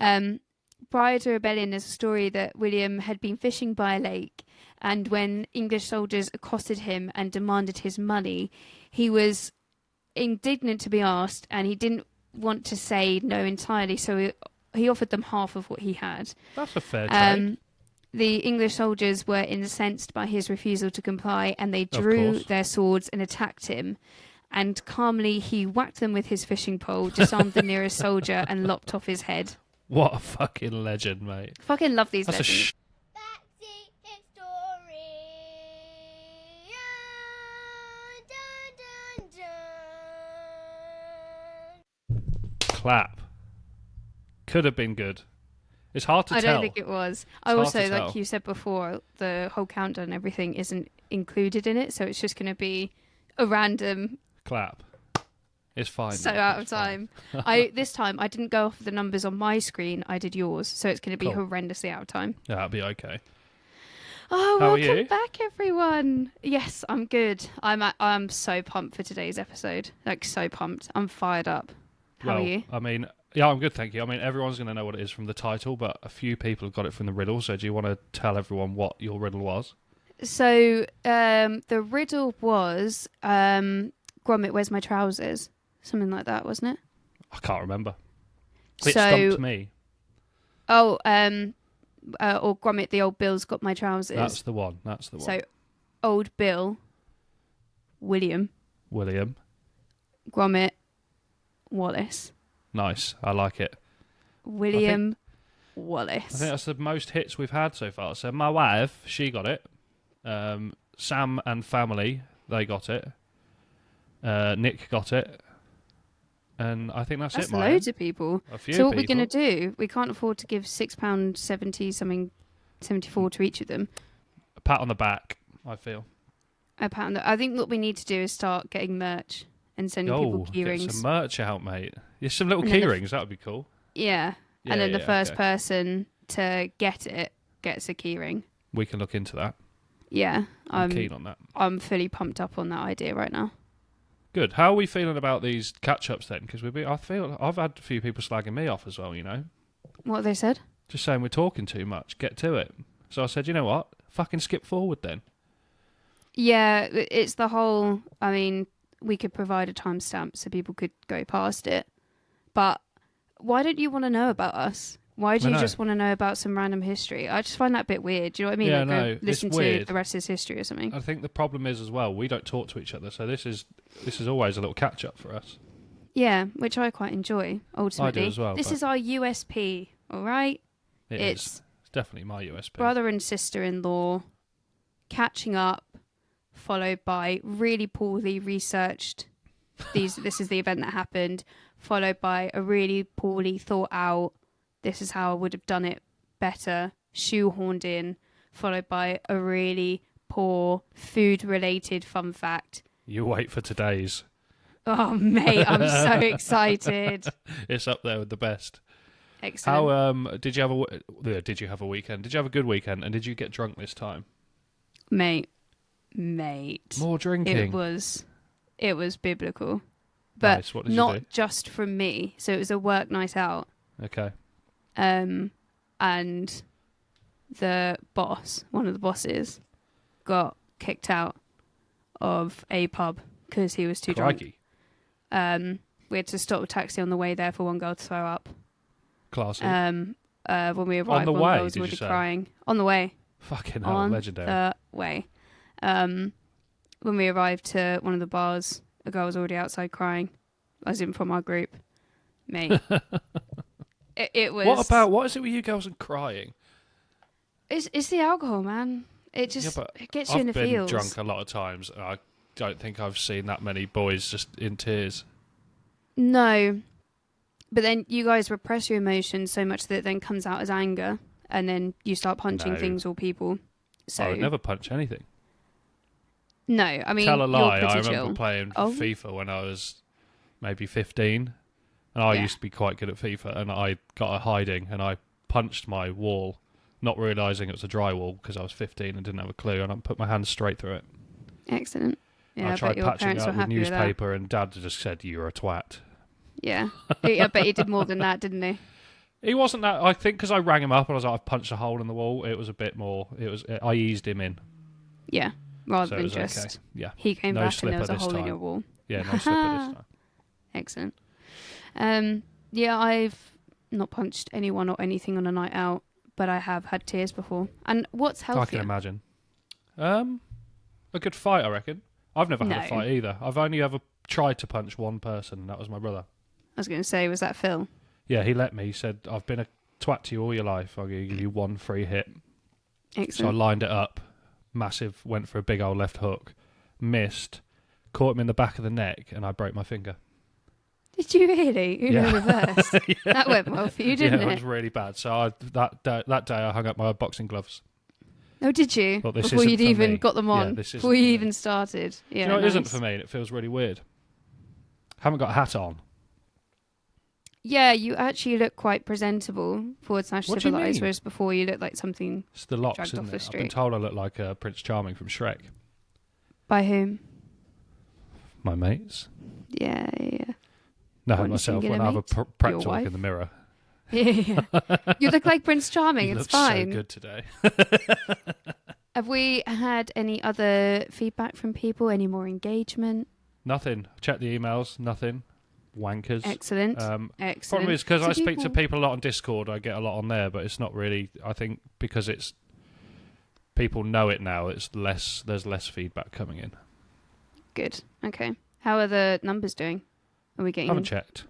Prior to rebellion, there's a story that William had been fishing by a lake, and when English soldiers accosted him and demanded his money, he was indignant to be asked, and he didn't want to say no entirely, so he offered them half of what he had. That's a fair trade. The English soldiers were incensed by his refusal to comply, and they drew their swords and attacked him. And calmly, he whacked them with his fishing pole, disarmed the nearest soldier, and lopped off his head. What a fucking legend, mate. Fucking love these That's legends. Backseat historian. Dun, dun, dun. Clap. Could have been good. It's hard to tell. I don't think it was. I also, like you said before, the whole countdown and everything isn't included in it, so it's just going to be a random clap. It's fine. So out of time. This time I didn't go off the numbers on my screen. I did yours, so it's going to be horrendously out of time. Yeah, that'll be okay. Oh, welcome back, everyone. Yes, I'm good. I'm so pumped for today's episode. Like, so pumped. I'm fired up. How are you? I mean, yeah, I'm good, thank you. I mean, everyone's going to know what it is from the title, but a few people have got it from the riddle. So do you want to tell everyone what your riddle was? So the riddle was, Gromit, where's my trousers? Something like that, wasn't it? I can't remember. It stumped me. Oh, or Gromit, the old Bill's got my trousers. That's the one. So, old Bill, William, Gromit, Wallace. Nice. I like it. Wallace. I think that's the most hits we've had so far. So my wife, she got it. Sam and family, they got it. Nick got it. And I think that's it, That's loads of people. A few so what people. we're going to do, we can't afford to give £6.70 something, 74 to each of them. A pat on the back, I feel. A pat on the... I think what we need to do is start getting merch and sending people key rings. Get some merch out, mate. Yeah, some little key rings, that would be cool. Yeah. And then the first person to get it gets a key ring. We can look into that. Yeah. I'm keen on that. I'm fully pumped up on that idea right now. Good. How are we feeling about these catch-ups then? Because I feel I've had a few people slagging me off as well, you know. What have they said? Just saying we're talking too much. Get to it. So I said, you know what? Fucking skip forward then. Yeah, it's the whole... I mean, we could provide a timestamp so people could go past it. But why don't you want to know about us? Why do you just want to know about some random history? I just find that a bit weird. Do you know what I mean? Yeah, go listen to the rest of his history or something. I think the problem is as well, we don't talk to each other, so this is always a little catch up for us. Yeah, which I quite enjoy. Ultimately, I do as well. This is our USP. All right, It's definitely my USP. Brother and sister-in-law catching up, followed by really poorly researched. This is the event that happened, followed by a really poorly thought out. This is how I would have done it better, shoehorned in, followed by a really poor food-related fun fact. You wait for today's. Oh, mate, I'm so excited. It's up there with the best. Excellent. How did you have a weekend? Did you have a good weekend? And did you get drunk this time? Mate. More drinking. It was biblical. But nice. What did not you do? just from me. So it was a work night out. Okay. And the boss, one of the bosses, got kicked out of a pub because he was too Crikey. drunk. We had to stop a taxi on the way there for one girl to throw up. Classy. When we arrived, on the one way, girl was did already you say? crying. On the way. Fucking hell, On legendary. the way. When we arrived to one of the bars, a girl was already outside crying. As in from our group. Mate. It was... What is it with you girls and crying? It's the alcohol, man. It just it gets you in the feels. I've been drunk a lot of times, and I don't think I've seen that many boys just in tears. No. But then you guys repress your emotions so much that it then comes out as anger, and then you start punching things or people. So I would never punch anything. No, I mean... Tell a lie, you're I pretty remember chill. playing FIFA when I was maybe 15, and I used to be quite good at FIFA, and I got a hiding, and I punched my wall, not realising it was a drywall because I was 15 and didn't have a clue, and I put my hand straight through it. Excellent. Yeah, I tried your patching it parents were up with happy with that. newspaper, and Dad just said, "You're a twat." Yeah. I bet he did more than that, didn't he? He wasn't that. I think because I rang him up and I was like, I've punched a hole in the wall. It was a bit more. I eased him in. Yeah, rather So it than was just okay. Yeah. he came No back and slipper there was a this hole in time. your wall. Yeah, no slipper this time. Excellent. Yeah, I've not punched anyone or anything on a night out, but I have had tears before. And what's healthier? I can imagine. A good fight, I reckon. I've never had a fight either. I've only ever tried to punch one person, and that was my brother. I was going to say, was that Phil? Yeah, he let me. He said, I've been a twat to you all your life. I'll give you one free hit. Excellent. So I lined it up. Massive, went for a big old left hook. Missed. Caught him in the back of the neck, and I broke my finger. Did you really? Uno reverse. Yeah. That went well for you, didn't it? it? It was really bad. So that day I hung up my boxing gloves. Oh, did you? Thought, this before isn't you'd for even me. got them on? Yeah, this before isn't you for even me. started? Yeah, Do you know it nice. isn't for me, and it feels really weird. Haven't got a hat on. Yeah, you actually look quite presentable, forward / What do you civilised, mean? whereas before you looked like something It's the locks, dragged isn't off the it? I've street. been told I look like Prince Charming from Shrek. By whom? My mates. Yeah. No, One myself when singular I have a mate? prep Your talk wife? in the mirror. Yeah. You look like Prince Charming. You It's look fine. so good today. Have we had any other feedback from people? Any more engagement? Nothing. Check the emails. Nothing. Wankers. Excellent. Problem Excellent. is, because So I speak to people a lot on Discord, I get a lot on there, but it's not really. I think because it's people know it now, it's less. There's less feedback coming in. Good. Okay. How are the numbers doing? Are we I getting haven't checked.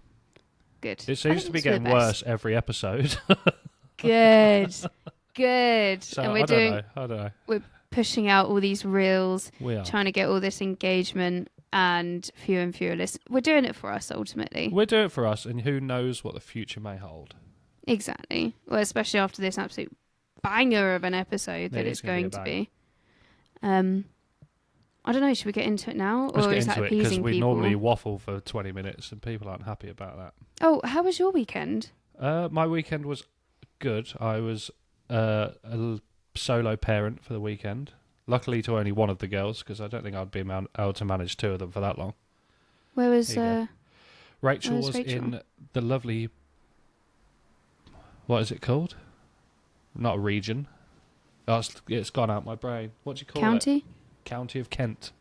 good? It seems to be getting worse every episode. Good. Good. So And I don't know. we're pushing out all these reels, We are. trying to get all this engagement and fewer and fewer lists. We're doing it for us ultimately. We're doing it for us, and who knows what the future may hold. Exactly. Well, especially after this absolute banger of an episode that It it's is gonna going be a to be. I don't know. Should we get into it now, Let's or get is that into it because appeasing we people? normally waffle for 20 minutes, and people aren't happy about that. Oh, how was your weekend? My weekend was good. I was solo parent for the weekend. Luckily to only one of the girls, because I don't think I'd be able to manage two of them for that long. Where was There you Rachel Where's was Rachel? in the lovely... What is it called? Not a region. Oh, it's gone out my brain. What do you call it? county? County of Kent.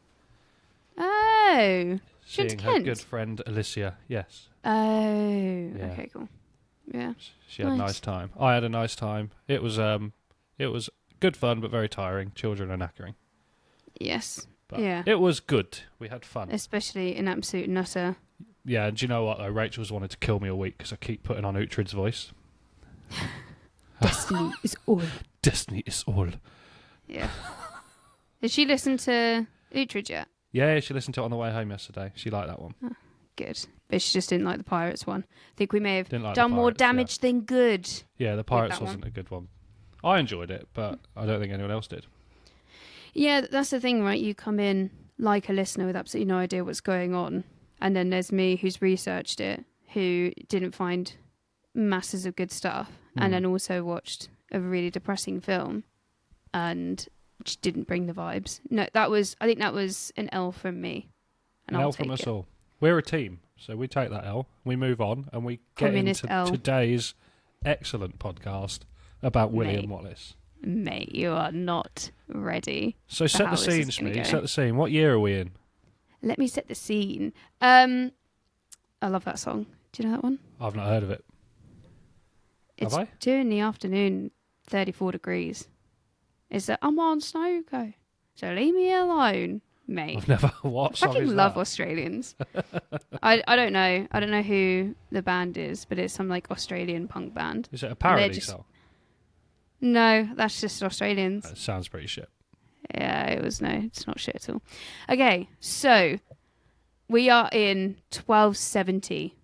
Oh, she went Seeing to her Kent? good friend Alicia. Yes. Oh, Yeah. okay, cool. Yeah, She had a Nice. nice time. I had a nice time. It was good fun, but very tiring. Children are knackering. yes, But yeah. it was good. We had fun. Especially an absolute nutter. Yeah, and do you know what, though? Rachel's wanted to kill me all week because I keep putting on Uhtred's voice. Destiny is all. Destiny is all. Yeah. Did she listen to Uhtred yet? Yeah, she listened to it on the way home yesterday. She liked that one. Good. But she just didn't like the Pirates one. I think we may have Didn't like done the more Pirates, damage than good. Yeah, the Pirates that one. wasn't a good one. I enjoyed it, but I don't think anyone else did. Yeah, that's the thing, right? You come in like a listener with absolutely no idea what's going on. And then there's me who's researched it, who didn't find masses of good stuff. And then also watched a really depressing film and just didn't bring the vibes. No, I think that was an L from me. And An I'll L from take us it. all. We're a team, so we take that L, we move on, and we get Communist into L. today's excellent podcast about William Mate. Wallace. Mate, you are not ready. So for set how the this is scene, gonna Shmee. go. Set the scene. What year are we in? Let me set the scene. I love that song. Do you know that one? I've not heard of it. It's Have I? 2 in the afternoon, 34 degrees. It's that I'm on Snowco, so leave me alone, mate. I've never. What I song fucking is love that? Australians. I don't know. I don't know who the band is, but it's some like Australian punk band. Is it a parody just- song? No, that's just Australians. That sounds pretty shit. Yeah, it's not shit at all. Okay, so we are in 1270,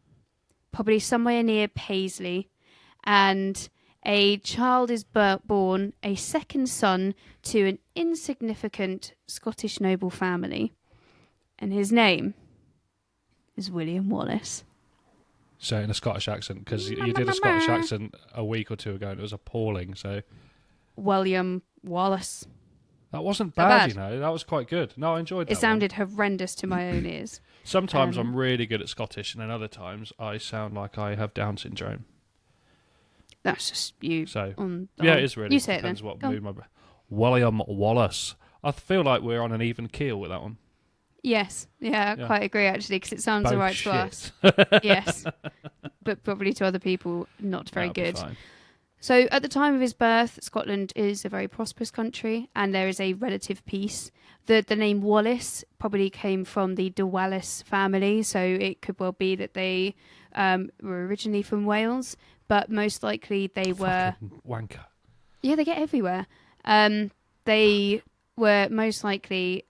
probably somewhere near Paisley, and a child is born, a second son to an insignificant Scottish noble family, and his name is William Wallace. Say it in a Scottish accent, because you did a Scottish accent a week or two ago and it was appalling. So William Wallace. that wasn't Not bad, bad. you know. That was quite good. No, I enjoyed that. It sounded horrendous to my own ears. Sometimes um, I'm really good at Scottish, and then other times I sound like I have Down syndrome. That's just you. So Yeah, it is really. You say it Depends then. what Go on. mood my William Wallace. I feel like we're on an even keel with that one. Yes. Yeah, I Yeah. quite agree, actually, because it sounds all right to us. Yes. But probably to other people, not very That'll be good. fine. So at the time of his birth, Scotland is a very prosperous country and there is a relative peace. The name Wallace probably came from the de Wallace family, so it could well be that they were originally from Wales, but most likely they were... Fucking wanker. Yeah, they get everywhere. They were most likely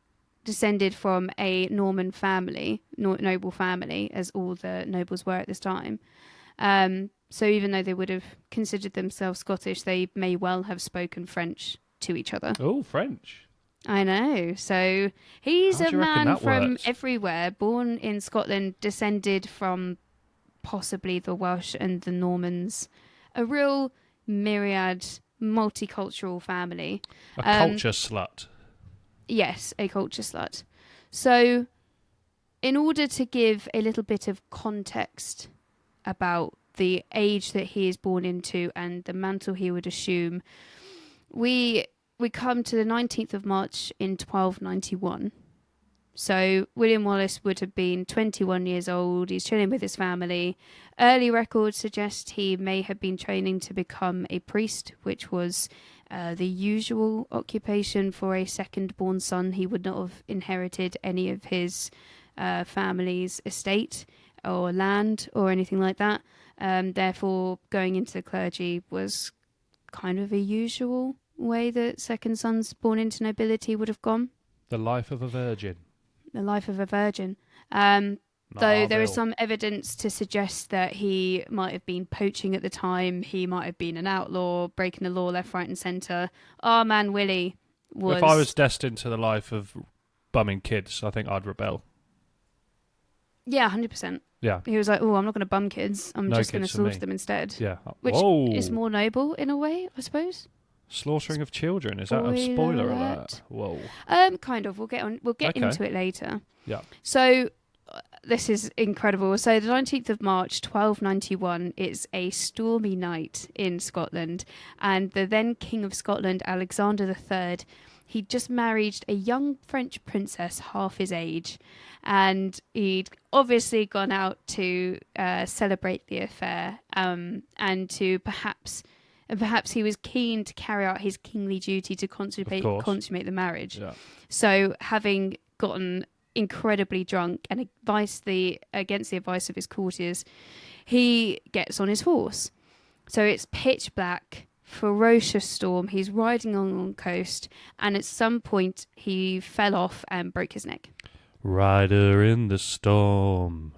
descended from a Norman family, noble family, as all the nobles were at this time. So even though they would have considered themselves Scottish, they may well have spoken French to each other. Oh, French. I know. So he's How a do you reckon man that from works? everywhere, born in Scotland, descended from possibly the Welsh and the Normans. A real myriad, multicultural family. A culture slut. Yes, a culture slut. So, in order to give a little bit of context about the age that he is born into and the mantle he would assume, we come to the 19th of March in 1291. So William Wallace would have been 21 years old. He's chilling with his family. Early records suggest he may have been training to become a priest, which was the usual occupation for a second-born son. He would not have inherited any of his family's estate or land or anything like that. Therefore, going into the clergy was kind of a usual way that second sons born into nobility would have gone. The life of a virgin. The life of a virgin. Though there is Marvel. some evidence to suggest that he might have been poaching at the time. He might have been an outlaw, breaking the law left, right and centre. Our man Willie was... If I was destined to the life of bumming kids, I think I'd rebel. Yeah, 100%. Yeah. He was like, oh, I'm not going to bum kids. I'm No just going to kids for me. slaughter them instead. Yeah. Which Whoa. is more noble in a way, I suppose. Slaughtering of children. Is that a Spoiler spoiler alert. alert? Whoa. Kind of. We'll get Okay. into it later. Yeah. So this is incredible. So the 19th of March, 1291, is a stormy night in Scotland, and the then King of Scotland, Alexander III, he'd just married a young French princess half his age, and he'd obviously gone out to celebrate the affair, and to perhaps he was keen to carry out his kingly duty to consummate the marriage. Yeah. So having gotten incredibly drunk and against the advice of his courtiers, he gets on his horse. So it's pitch black, ferocious storm. He's riding on the coast, and at some point he fell off and broke his neck. Rider in the storm.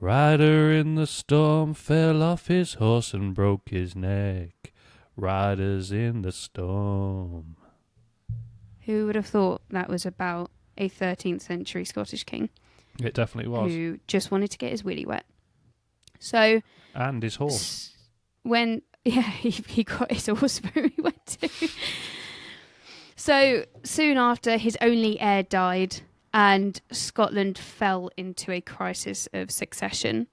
Rider in the storm fell off his horse and broke his neck. Riders in the storm. Who would have thought that was about a 13th century Scottish king? It definitely was. Who just wanted to get his willy wet. So And his horse. he got his horse very wet too. So soon after, his only heir died, and Scotland fell into a crisis of succession.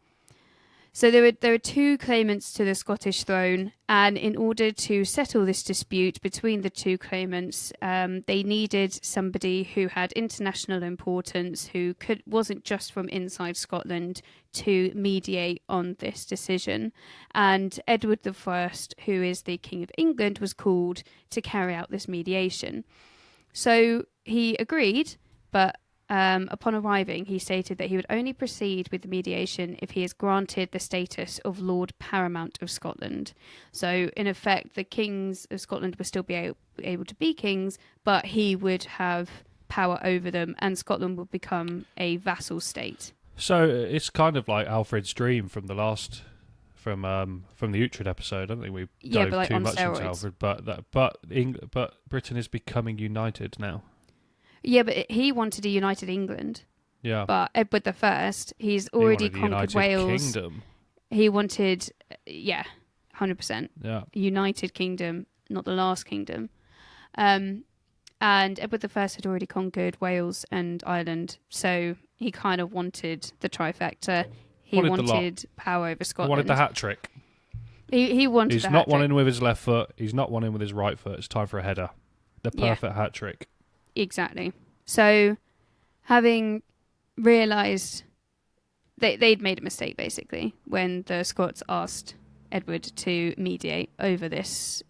So there were two claimants to the Scottish throne, and in order to settle this dispute between the two claimants, they needed somebody who had international importance, who wasn't just from inside Scotland, to mediate on this decision. And Edward I, who is the King of England, was called to carry out this mediation. So he agreed, but upon arriving, he stated that he would only proceed with the mediation if he is granted the status of Lord Paramount of Scotland. So, in effect, the kings of Scotland would still be able to be kings, but he would have power over them, and Scotland would become a vassal state. So it's kind of like Alfred's dream from the last, from the Uhtred episode. I don't think we dove but like too on much into steroids. Alfred, but Britain is becoming united now. Yeah, but he wanted a united England. Yeah. But Edward I, he's He already wanted the conquered United Wales. Kingdom. He wanted, 100%. Yeah. United Kingdom, not the last kingdom. And Edward I had already conquered Wales and Ireland, so he kind of wanted the trifecta. He Wanted the lot. wanted power over He Scotland. wanted the hat trick. He wanted He's the not hat-trick. one in with his left foot. He's not one in with his right foot. It's time for a header. The Yeah. perfect hat trick. Exactly. So, having realised they'd made a mistake, basically, when the Scots asked Edward to mediate over this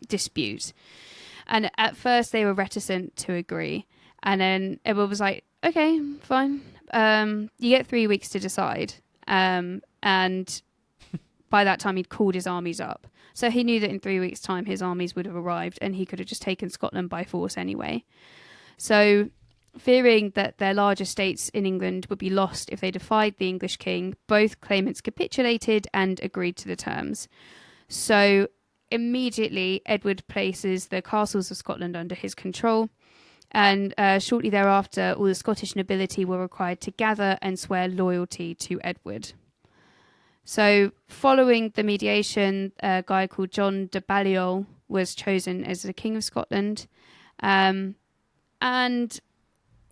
dispute. And at first they were reticent to agree. And then Edward was like, okay, fine. You get 3 weeks to decide. And by that time he'd called his armies up. So he knew that in 3 weeks' time his armies would have arrived and he could have just taken Scotland by force anyway. So, fearing that their large estates in England would be lost if they defied the English king, both claimants capitulated and agreed to the terms. So, immediately Edward places the castles of Scotland under his control, and shortly thereafter all the Scottish nobility were required to gather and swear loyalty to Edward. So, following the mediation, a guy called John de Balliol was chosen as the King of Scotland. And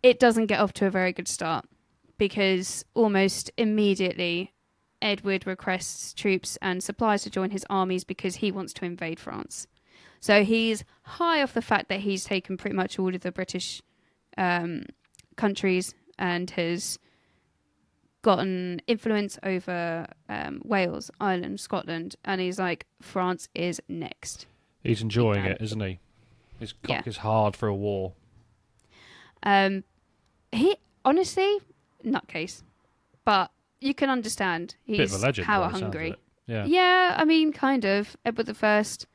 it doesn't get off to a very good start because almost immediately Edward requests troops and supplies to join his armies because he wants to invade France. So he's high off the fact that he's taken pretty much all of the British countries and has gotten influence over Wales, Ireland, Scotland, and he's like, France is next. He's enjoying it, isn't he? His cock is hard for a war. He honestly, nutcase, but you can understand he's Bit of a legend, power by the sounds of hungry. it. Yeah. Yeah, I mean, kind of. Edward the First.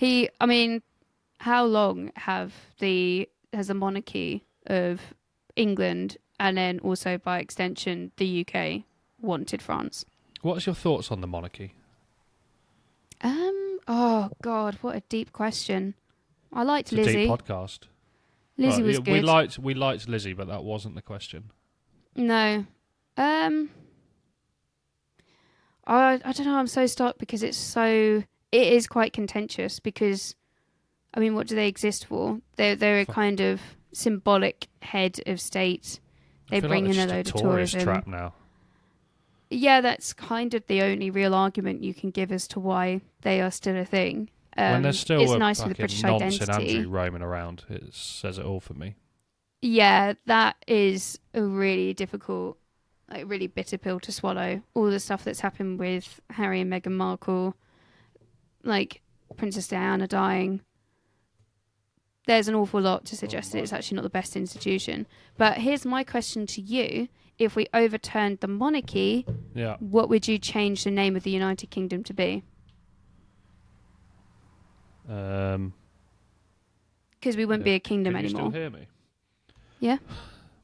How long has the monarchy of England and then also by extension the UK wanted France? What's your thoughts on the monarchy? Oh God, what a deep question. I liked It's a Lizzie. deep podcast. Lizzie was good. We liked Lizzie, but that wasn't the question. No. I don't know, I'm so stuck because it is quite contentious because, I mean, what do they exist for? They're a kind of symbolic head of state. They bring in a load of tourism. Trap now. Yeah, that's kind of the only real argument you can give as to why they are still a thing. When there's still it's a nice for the British nonce and identity. Andrew roaming around, it says it all for me. Yeah, that is a really difficult, really bitter pill to swallow. All the stuff that's happened with Harry and Meghan Markle, like Princess Diana dying. There's an awful lot to suggest that it's actually not the best institution. But here's my question to you. If we overturned the monarchy, what would you change the name of the United Kingdom to be? Because we wouldn't be a kingdom anymore. Can you still hear me? Yeah?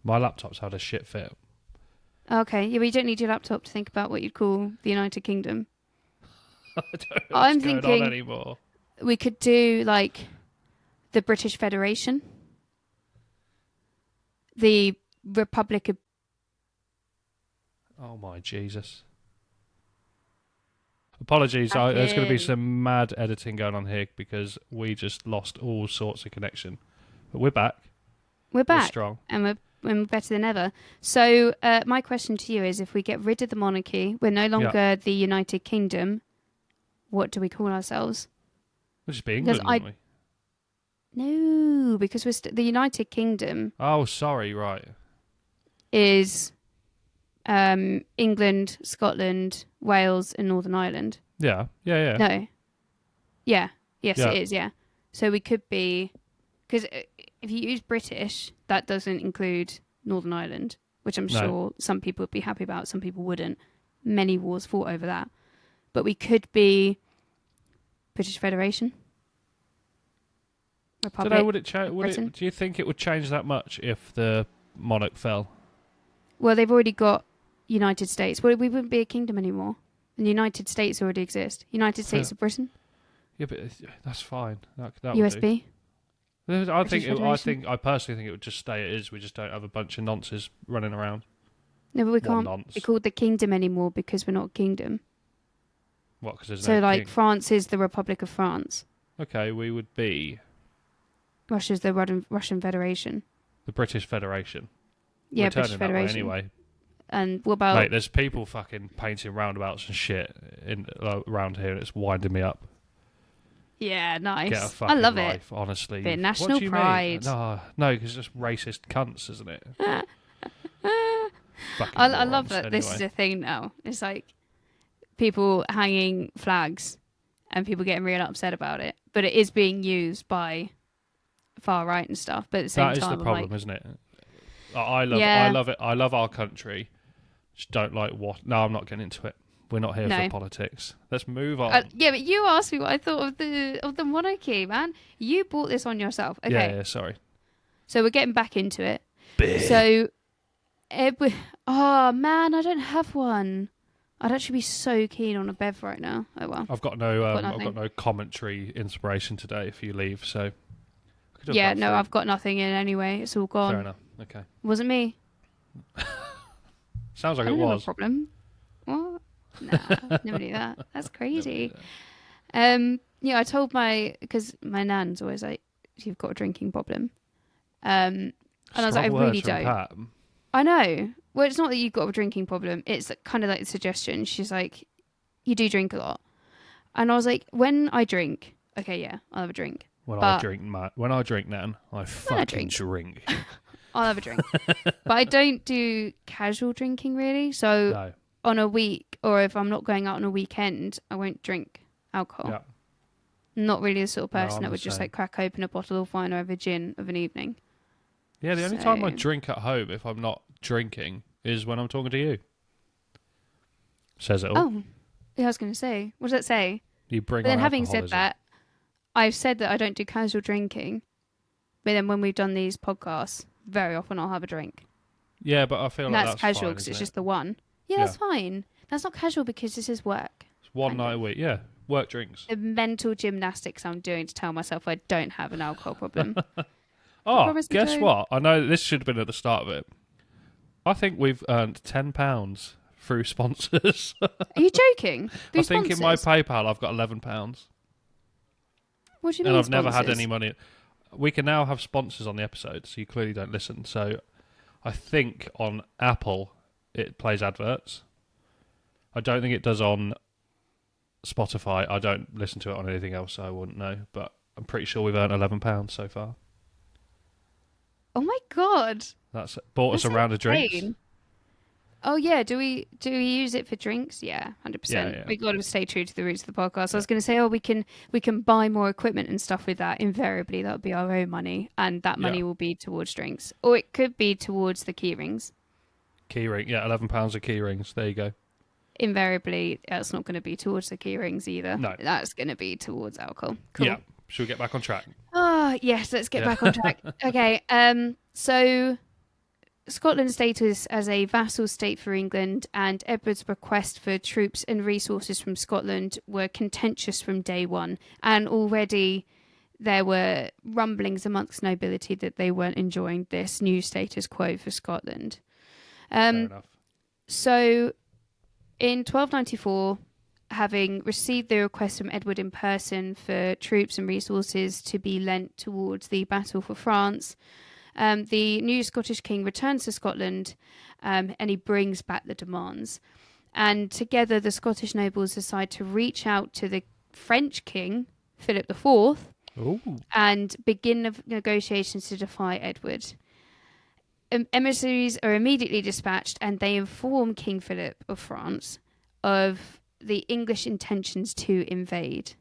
My laptop's had a shit fit. Okay, yeah, but you don't need your laptop to think about what you'd call the United Kingdom. I don't know what's going on anymore. We could do, the British Federation, the Republic of... Oh my Jesus. Apologies, there's going to be some mad editing going on here because we just lost all sorts of connection. But we're back. We're back. We're strong. And we're better than ever. So my question to you is, if we get rid of the monarchy, we're no longer the United Kingdom, what do we call ourselves? We'll just be England, wouldn't we? No, because we're the United Kingdom. Oh, sorry, right. Is England, Scotland, Wales, and Northern Ireland. Yeah. No. Yeah. Yes, it is, yeah. So we could be... Because if you use British, that doesn't include Northern Ireland, which I'm sure some people would be happy about, some people wouldn't. Many wars fought over that. But we could be British Federation. Republic. I don't know, do you think it would change that much if the monarch fell? Well, they've already got United States. Well, we wouldn't be a kingdom anymore. And the United States already exist. United States of Britain. Yeah, but that's fine. That USB. I personally think it would just stay as is. We just don't have a bunch of nonces running around. No, but we can't be called the kingdom anymore because we're not a kingdom. What? Because there's no king. So, France is the Republic of France. Okay, we would be... Russia's the Russian Federation. The British Federation. Yeah, We're British Federation. Anyway. And what about... Mate, there's people fucking painting roundabouts and shit around here, and it's winding me up. Yeah, nice. Get a fucking I love life, it. honestly. Bit of What national do you pride. mean? No, because it's just racist cunts, isn't it? Fucking I love morons, that this is anyway. a thing now. It's like people hanging flags and people getting really upset about it. But it is being used by far right and stuff. But at the same That is time, the I'm problem, like, isn't it? I love it. I love our country. Just don't like what. No, I'm not getting into it. We're not here No. for politics. Let's move on. yeah, but you asked me what I thought of the monarchy, man. You brought this on yourself. Okay, Yeah, sorry. so we're getting back into it. Big. So, oh man, I don't have one. I'd actually be so keen on a bev right now. Oh well. I've got no. I've got I've got no commentary inspiration today. If you leave, so. I could have Yeah, about no, three. I've got nothing in anyway. It's all gone. Fair enough. Okay. Wasn't me. Sounds like I it don't have a was. problem. What? Nah, never do that. That's crazy. Yeah, I told because my nan's always like, "You've got a drinking problem," and I was like, "I Strong really words from don't." Pat. I know. Well, it's not that you've got a drinking problem. It's kind of like the suggestion. She's like, "You do drink a lot," and I was like, "When I drink, okay, yeah, I'll have a drink. When But- I drink, Nan, I fucking drink. I'll have a drink." But I don't do casual drinking really. So No. on a week, or if I'm not going out on a weekend, I won't drink alcohol. Yeah. Not really the sort of No, person I'm that the would just same. like crack open a bottle of wine or have a gin of an evening. Yeah, the only time I So- drink at home, if I'm not drinking, is when I'm talking to you. Says it all. Oh, yeah, I was going to say. What does that say? You bring But then on having said alcoholism. that, I've said that I don't do casual drinking. But then when we've done these podcasts, very often I'll have a drink. Yeah, but I feel And like that's casual fine, because isn't it's it? just the one. Yeah, that's fine. That's not casual because this is work. It's one kind night a of. week. Yeah, work drinks. The mental gymnastics I'm doing to tell myself I don't have an alcohol problem. Oh, promise I guess don't. what? I know this should have been at the start of it. I think we've earned £10 through sponsors. Are you joking? I Through think in my sponsors? PayPal I've got £11. What do you And mean I've never had sponsors? any money. We can now have sponsors on the episode, so you clearly don't listen. So I think on Apple it plays adverts. I don't think it does on Spotify. I don't listen to it on anything else, so I wouldn't know. But I'm pretty sure we've earned £11 so far. Oh my god. That's bought us That's a round of drinks. insane. Oh yeah, do we use it for drinks? Yeah, 100%. Yeah. We got to stay true to the roots of the podcast. I was going to say, we can buy more equipment and stuff with that. Invariably, that would be our own money, and that money will be towards drinks, or it could be towards the key rings. Keyring, yeah, £11 of key rings. There you go. Invariably, that's not going to be towards the key rings either. No. That's going to be towards alcohol. Cool. Yeah. Should we get back on track? Ah, yes, let's get back on track. Okay, so Scotland's status as a vassal state for England and Edward's request for troops and resources from Scotland were contentious from day one, and already there were rumblings amongst nobility that they weren't enjoying this new status quo for Scotland. Fair enough. So, in 1294, having received the request from Edward in person for troops and resources to be lent towards the battle for France, the new Scottish king returns to Scotland and he brings back the demands. And together, the Scottish nobles decide to reach out to the French king, Philip IV, Ooh. and begin negotiations to defy Edward. Emissaries are immediately dispatched and they inform King Philip of France of the English intentions to invade.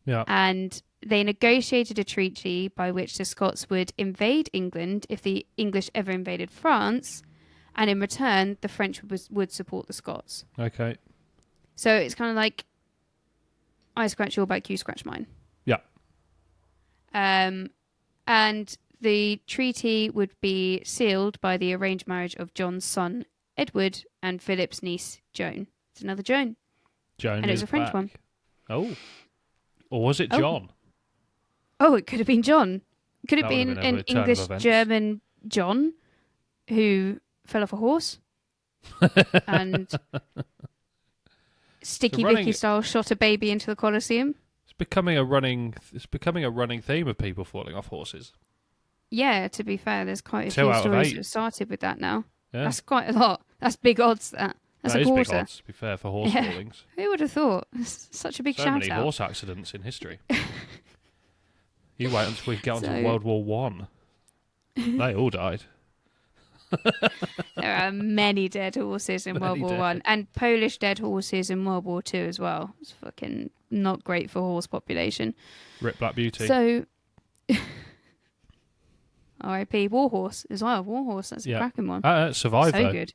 Yeah. And they negotiated a treaty by which the Scots would invade England if the English ever invaded France, and in return, the French would support the Scots. Okay. So it's kind of like, I scratch your back, you scratch mine. Yeah. And the treaty would be sealed by the arranged marriage of John's son, Edward, and Philip's niece, Joan. It's another Joan. Joan And it was is a French back. one. Oh. Or was it Oh. John? Oh, it could have been John. Could have That would been have been an a turn of events. English-German John who fell off a horse and Sticky running- Vicky style shot a baby into the Colosseum. It's becoming a running theme of people falling off horses. Yeah, to be fair, there's quite a 2 few out of stories 8. that have started with that now. Yeah. That's quite a lot. That's big odds, that. That's That a is big quarter. odds, to be fair, for horse Yeah. rulings. Who would have thought? It's such a big So shout many out. horse accidents in history. You wait until we get onto So- World War One. They all died. There are many dead horses in World Many War One, dead. and Polish dead horses in World War Two as well. It's fucking not great for horse population. Rip Black Beauty. So, R.I.P. Warhorse as well. Warhorse, that's a Yeah. cracking one. Survived So though. good.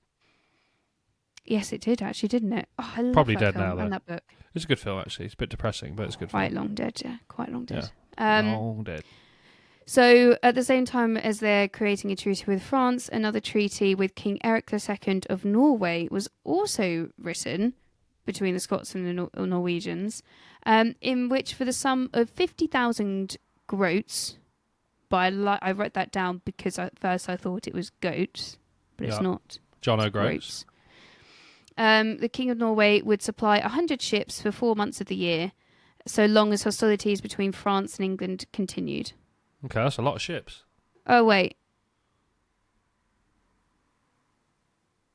Yes, it did actually, didn't it? Oh, I love Probably that dead film now, though. and that book. It's a good film actually. It's a bit depressing, but it's a good Quite film. long dead, yeah. Quite long dead. Long dead. So, at the same time as they're creating a treaty with France, another treaty with King Eric II of Norway was also written between the Scots and the Norwegians, in which, for the sum of 50,000 groats, I wrote that down because at first I thought it was goats, but it's Yeah. not. John It's O'Groats. groats. The King of Norway would supply 100 ships for 4 months of the year, so long as hostilities between France and England continued. Okay, that's a lot of ships. Oh, wait.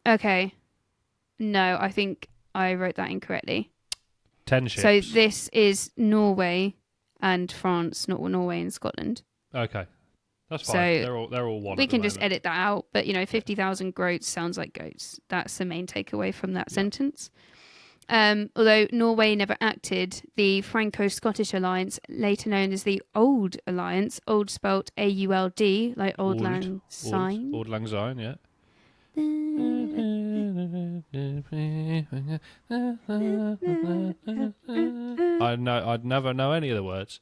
Okay. No, I think I wrote that incorrectly. 10 ships. So this is Norway and France, not Norway and Scotland. Okay, that's So fine. They're all one. We at the can just moment. edit that out, but 50,000 groats sounds like goats. That's the main takeaway from that sentence. Although Norway never acted, the Franco-Scottish Alliance, later known as the Old Alliance, old spelt AULD, like Old Lang Syne. Old Lang Syne, yeah. I'd never know any of the words.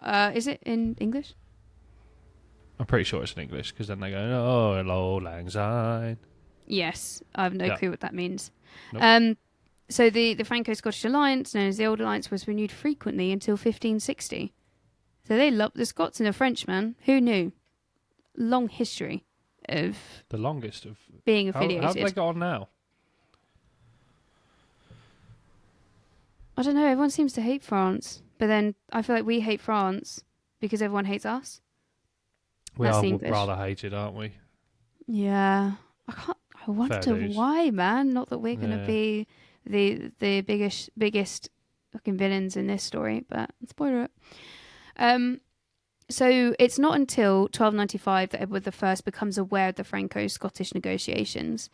Is it in English? I'm pretty sure it's in English because then they go, "Oh, hello, Lang Syne." Yes, I have no Yeah. clue what that means. Nope. So the Franco-Scottish Alliance, known as the Old Alliance, was renewed frequently until 1560. So they loved the Scots and the French, man. Who knew? Long history of The longest of. being How affiliated. have they got on now? I don't know. Everyone seems to hate France, but then I feel like we hate France because everyone hates us. We That's are the English. rather hated, aren't we? Yeah, I wonder dues. why, man. Not that we're gonna Yeah. be the biggest fucking villains in this story, but spoiler it. So it's not until 1295 that Edward I becomes aware of the Franco-Scottish negotiations,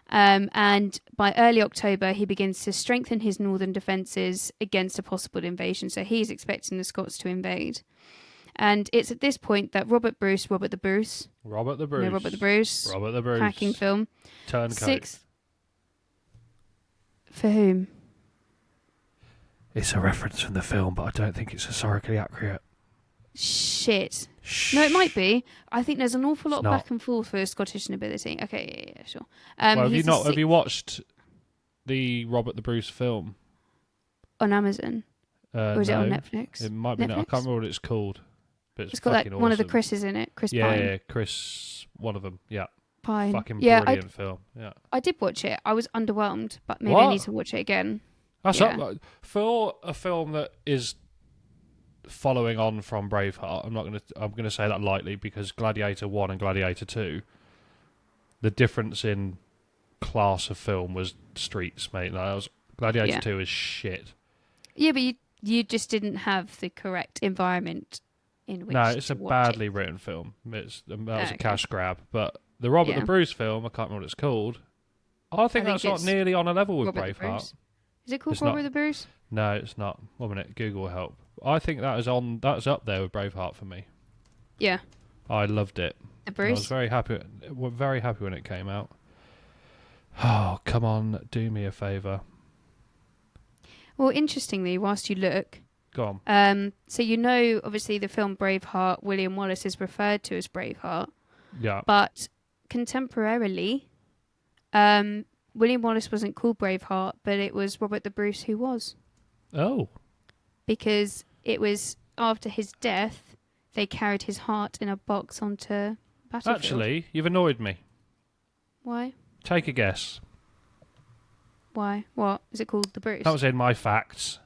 and by early October he begins to strengthen his northern defences against a possible invasion. So he's expecting the Scots to invade, and it's at this point that Robert the Bruce, Robert the Bruce. you know Robert the Bruce, Robert the Bruce. cracking film, Turncoat. For whom? It's a reference from the film, but I don't think it's historically accurate. Shit. No, it might be. I think there's an awful lot It's of not. back and forth for Scottish nobility. Okay, yeah, sure. Well, have you he's not? Have you watched the Robert the Bruce film? on Amazon? Or is it on No. Netflix? It might be. I Netflix? can't remember what it's called, but It's got like fucking one of the awesome. Chris's in it. Chris Yeah, Pine. yeah, Chris, one of them. Yeah, Pine. fucking Yeah, brilliant film. Yeah, I did watch it. I was underwhelmed, but maybe I What? need to watch it again. that's Yeah. up for a film that is following on from Braveheart. I'm gonna say that lightly because Gladiator 1 and Gladiator 2, the difference in class of film was streets, mate. Gladiator Yeah. 2 is shit. Yeah, but you just didn't have the correct environment in which No, it's to a watch badly it. written film. That was Okay. a cash grab. But the Robert Yeah. the Bruce film, I can't remember what it's called. I think that's not it's nearly on a level with Robert the Braveheart. Bruce. Is it called It's Robert not. the Bruce? No, it's not. 1 minute, Google will help. I think that's up there with Braveheart for me. Yeah. I loved it. The I was Bruce? very happy. Very happy when it came out. Oh, come on, do me a favour. Well, interestingly, whilst you look, Go on. so obviously the film Braveheart, William Wallace is referred to as Braveheart, Yeah. but contemporarily, William Wallace wasn't called Braveheart, but it was Robert the Bruce who was, Oh. because it was after his death they carried his heart in a box onto battlefield. Actually, you've annoyed me. Why? Take a guess. Why? What is it called? The Bruce? That was in my facts.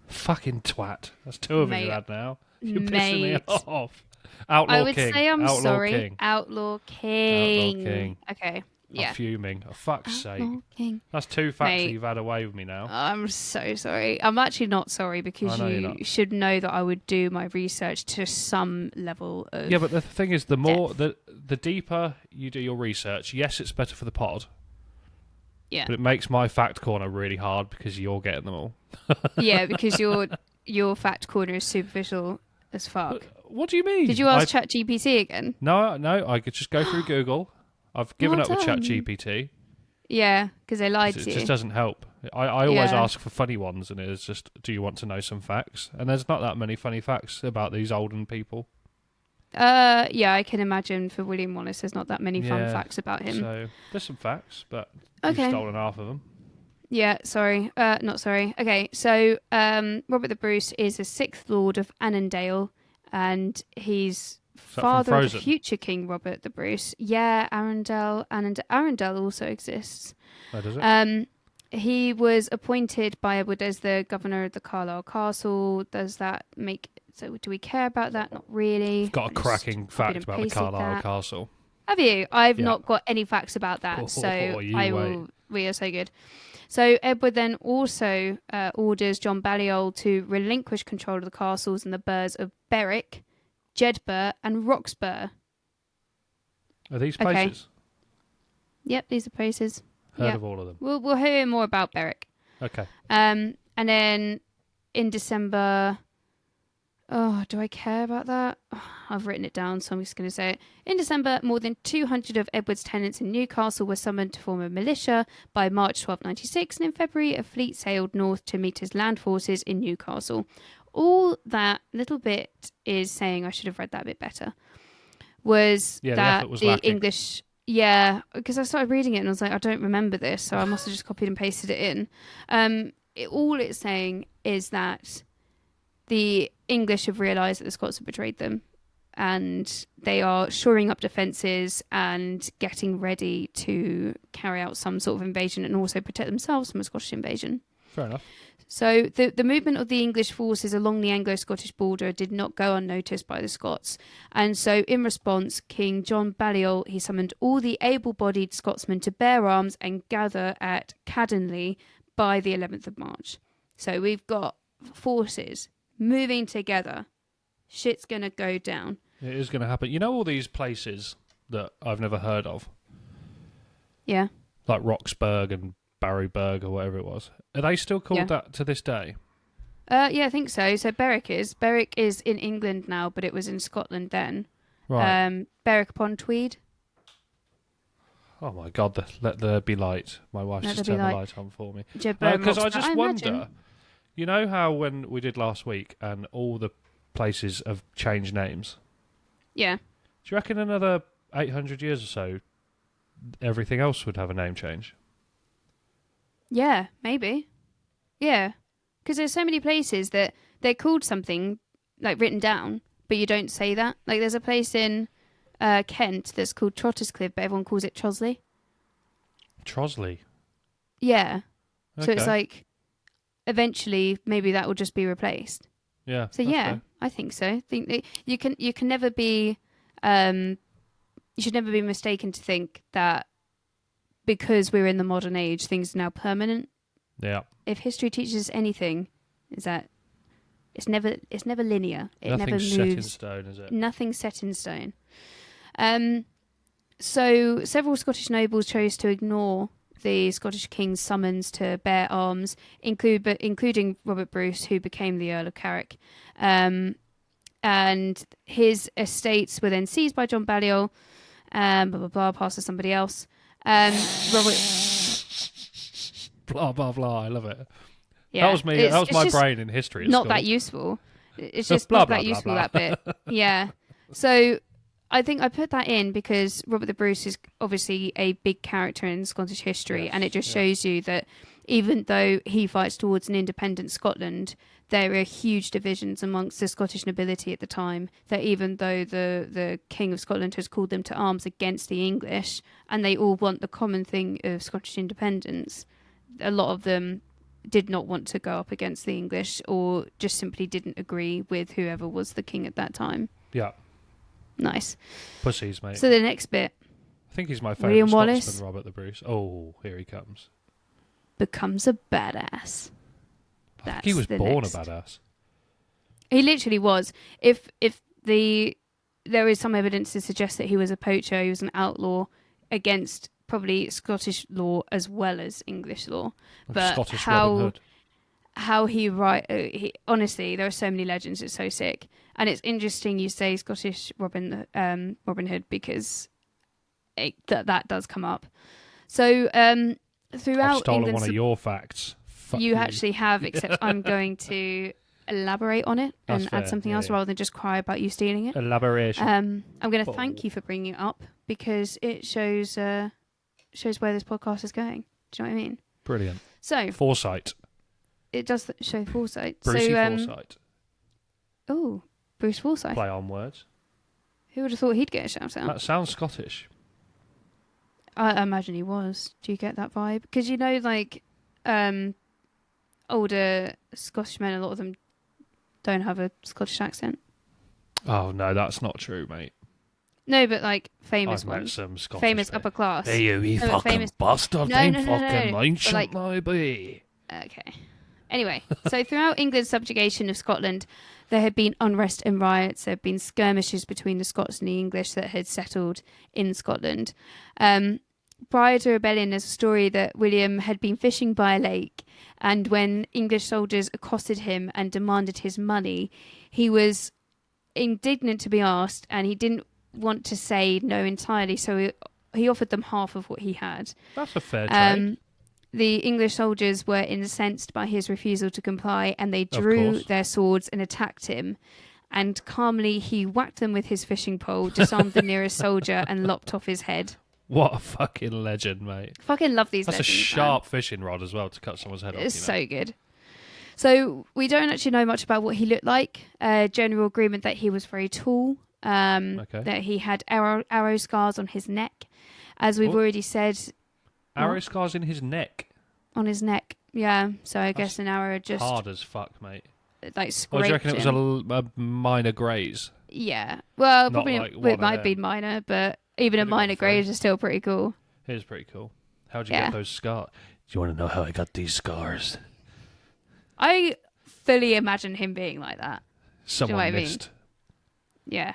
Fucking twat. That's two of you Mate. had now. You're pissing me Mate. off. Outlaw I would King. say I'm Outlaw sorry. King. Outlaw King. Outlaw King. Okay. Yeah. I'm fuming. Oh, fuck's sake. Outlaw King. That's 2 facts that Mate. you've had away with me now. I'm so sorry. I'm actually not sorry because I know you're you not. should know that I would do my research to some level of. Yeah, but the thing is, the more the deeper you do your research, yes, it's better for the pod. Yeah. But it makes my fact corner really hard because you're getting them all. Yeah, because your fact corner is superficial as fuck. What do you mean? Did you ask ChatGPT again? No, I could just go through Google. I've given Well up with done. ChatGPT. Yeah, because they lied It to you. just doesn't help. I always Yeah. ask for funny ones, and it's just, do you want to know some facts? And there's not that many funny facts about these olden people. Yeah, I can imagine for William Wallace there's not that many fun Yeah, facts about him. So there's some facts, but Okay. you've stolen half of them. Yeah, sorry. Not sorry. Okay, so Robert the Bruce is the 6th Lord of Annandale, and he's that from father of the Frozen? future King Robert the Bruce. Yeah, Arundel also exists. Oh, does it? He was appointed by Edward as the governor of the Carlisle Castle. Does that make... So do we care about that? Not really. I've got a Just cracking copied fact and about the pasted Carlisle that. Castle. Have you? I've Yeah. not got any facts about that, so You I wait. will. We are so good. So Edward then also orders John Balliol to relinquish control of the castles and the burghs of Berwick, Jedburgh, and Roxburgh. Are these Okay. places? Yep, these are places. Heard Yep. of all of them. We'll hear more about Berwick. Okay. And then in December. Oh, do I care about that? Oh, I've written it down, so I'm just going to say it. In December, more than 200 of Edward's tenants in Newcastle were summoned to form a militia. By March 1296, and in February, a fleet sailed north to meet his land forces in Newcastle. All that little bit is saying, I should have read that a bit better, was Yeah, the that effort was the lacking. English... Yeah, because I started reading it and I was like, I don't remember this, so I must have just copied and pasted it in. All it's saying is that the English have realised that the Scots have betrayed them, and they are shoring up defences and getting ready to carry out some sort of invasion and also protect themselves from a Scottish invasion. Fair enough. So the movement of the English forces along the Anglo-Scottish border did not go unnoticed by the Scots. And so in response, King John Balliol, he summoned all the able-bodied Scotsmen to bear arms and gather at Cadenley by the 11th of March. So we've got forces moving together. Shit's going to go down. It is going to happen. You know all these places that I've never heard of? Yeah. Like Roxburgh and Barryburg or whatever it was. Are they still called that to this day? Yeah, I think so. So Berwick is. Berwick is in England now, but it was in Scotland then. Right. Berwick upon Tweed. Oh my God, let there be light. My wife's Let just there be turned the light. light on for me. Jedburgh, Because I Roxburgh. just imagine. wonder, you know how when we did last week and all the places have changed names? Yeah. Do you reckon another 800 years or so, everything else would have a name change? Yeah, maybe. Yeah. Because there's so many places that they're called something, like written down, but you don't say that. Like there's a place in Kent that's called Trotterscliffe, but everyone calls it Trosley. Trosley. Yeah. Okay. So it's like, eventually, maybe that will just be replaced. Yeah. So that's yeah, fair. I think so. I think that you can never be, you should never be mistaken to think that because we're in the modern age, things are now permanent. Yeah. If history teaches us anything, is that it's never linear. It never Nothing's moves. set in stone, is it? Nothing's set in stone. So several Scottish nobles chose to ignore the Scottish king's summons to bear arms, including Robert Bruce, who became the Earl of Carrick. And his estates were then seized by John Balliol, blah, blah, blah, passed to somebody else. Robert... Blah, blah, blah. I love it. Yeah, That was me. That was my just brain in history. At not school. that useful. It's just Blah, not blah, that blah, useful, blah. that bit. Yeah. So I think I put that in because Robert the Bruce is obviously a big character in Scottish history, and it just shows you that even though he fights towards an independent Scotland, there are huge divisions amongst the Scottish nobility at the time, that even though the King of Scotland has called them to arms against the English, and they all want the common thing of Scottish independence, a lot of them did not want to go up against the English, or just simply didn't agree with whoever was the king at that time. Yeah. Nice. Pussies, mate. So the next bit I think he's my William favourite Wallace. Scotsman, Robert the Bruce. Oh, here he comes. becomes a badass. I think he was born a badass. He literally was. If there is some evidence to suggest that he was a poacher, he was an outlaw against probably Scottish law as well as English law. Like but Scottish Robin Hood. how he honestly, there are so many legends. It's so sick, and it's interesting you say Scottish Robin Hood because that does come up. So throughout I've stolen England's one of your facts. Fuck you actually have, except I'm going to elaborate on it and That's add fair, something yeah, else yeah. rather than just cry about you stealing it. Elaboration. I'm going to thank you for bringing it up because it shows where this podcast is going. Do you know what I mean? Brilliant. So Foresight. it does show foresight. Brucey so, Foresight. Oh, Bruce Forsyth. Play on words. Who would have thought he'd get a shout out? That sounds Scottish. I imagine he was. Do you get that vibe? Because like older Scottish men, a lot of them don't have a Scottish accent. Oh, no, that's not true, mate. No, but like famous I've met ones. some Scottish Famous men. upper class. Hey, you wee No, but fucking famous- bastard. No, I'm no, no, no, fucking no. ancient, But, like- my boy. Okay. Anyway, so throughout England's subjugation of Scotland, there had been unrest and riots. There had been skirmishes between the Scots and the English that had settled in Scotland. Prior to rebellion, there's a story that William had been fishing by a lake, and when English soldiers accosted him and demanded his money, he was indignant to be asked, and he didn't want to say no entirely, so he offered them half of what he had. That's a fair trade. The English soldiers were incensed by his refusal to comply, and they Of drew course. their swords and attacked him. And calmly, he whacked them with his fishing pole, disarmed the nearest soldier, and lopped off his head. What a fucking legend, mate. Fucking love these That's legends, a man. sharp fishing rod as well to cut someone's head off. It's so good. So we don't actually know much about what he looked like. General agreement that he was very tall, that he had arrow scars on his neck. As we've What? already said, Arrow scars in his neck. on his neck. Yeah, so I guess an arrow just Hard as fuck, mate. like Or scraped do you reckon it was him. a minor graze? Yeah. Well, Not probably like it one of might them. be minor, but even a Could've gone minor for it. graze is still pretty cool. It is pretty cool. How'd you Yeah. get those scars? Do you want to know how I got these scars? I fully imagine him being like that. Someone what I mean? missed. Yeah.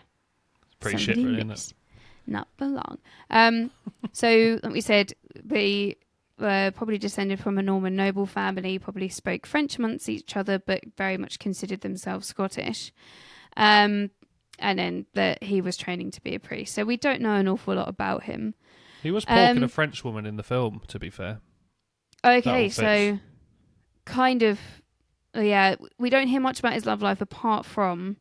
It's pretty Somebody shit, really, isn't it? missed. Not belong. So, like we said, they were probably descended from a Norman noble family, probably spoke French amongst each other, but very much considered themselves Scottish. And then that he was training to be a priest. So we don't know an awful lot about him. He was porking a French woman in the film, to be fair. Okay, all so fits. kind of, yeah, we don't hear much about his love life apart from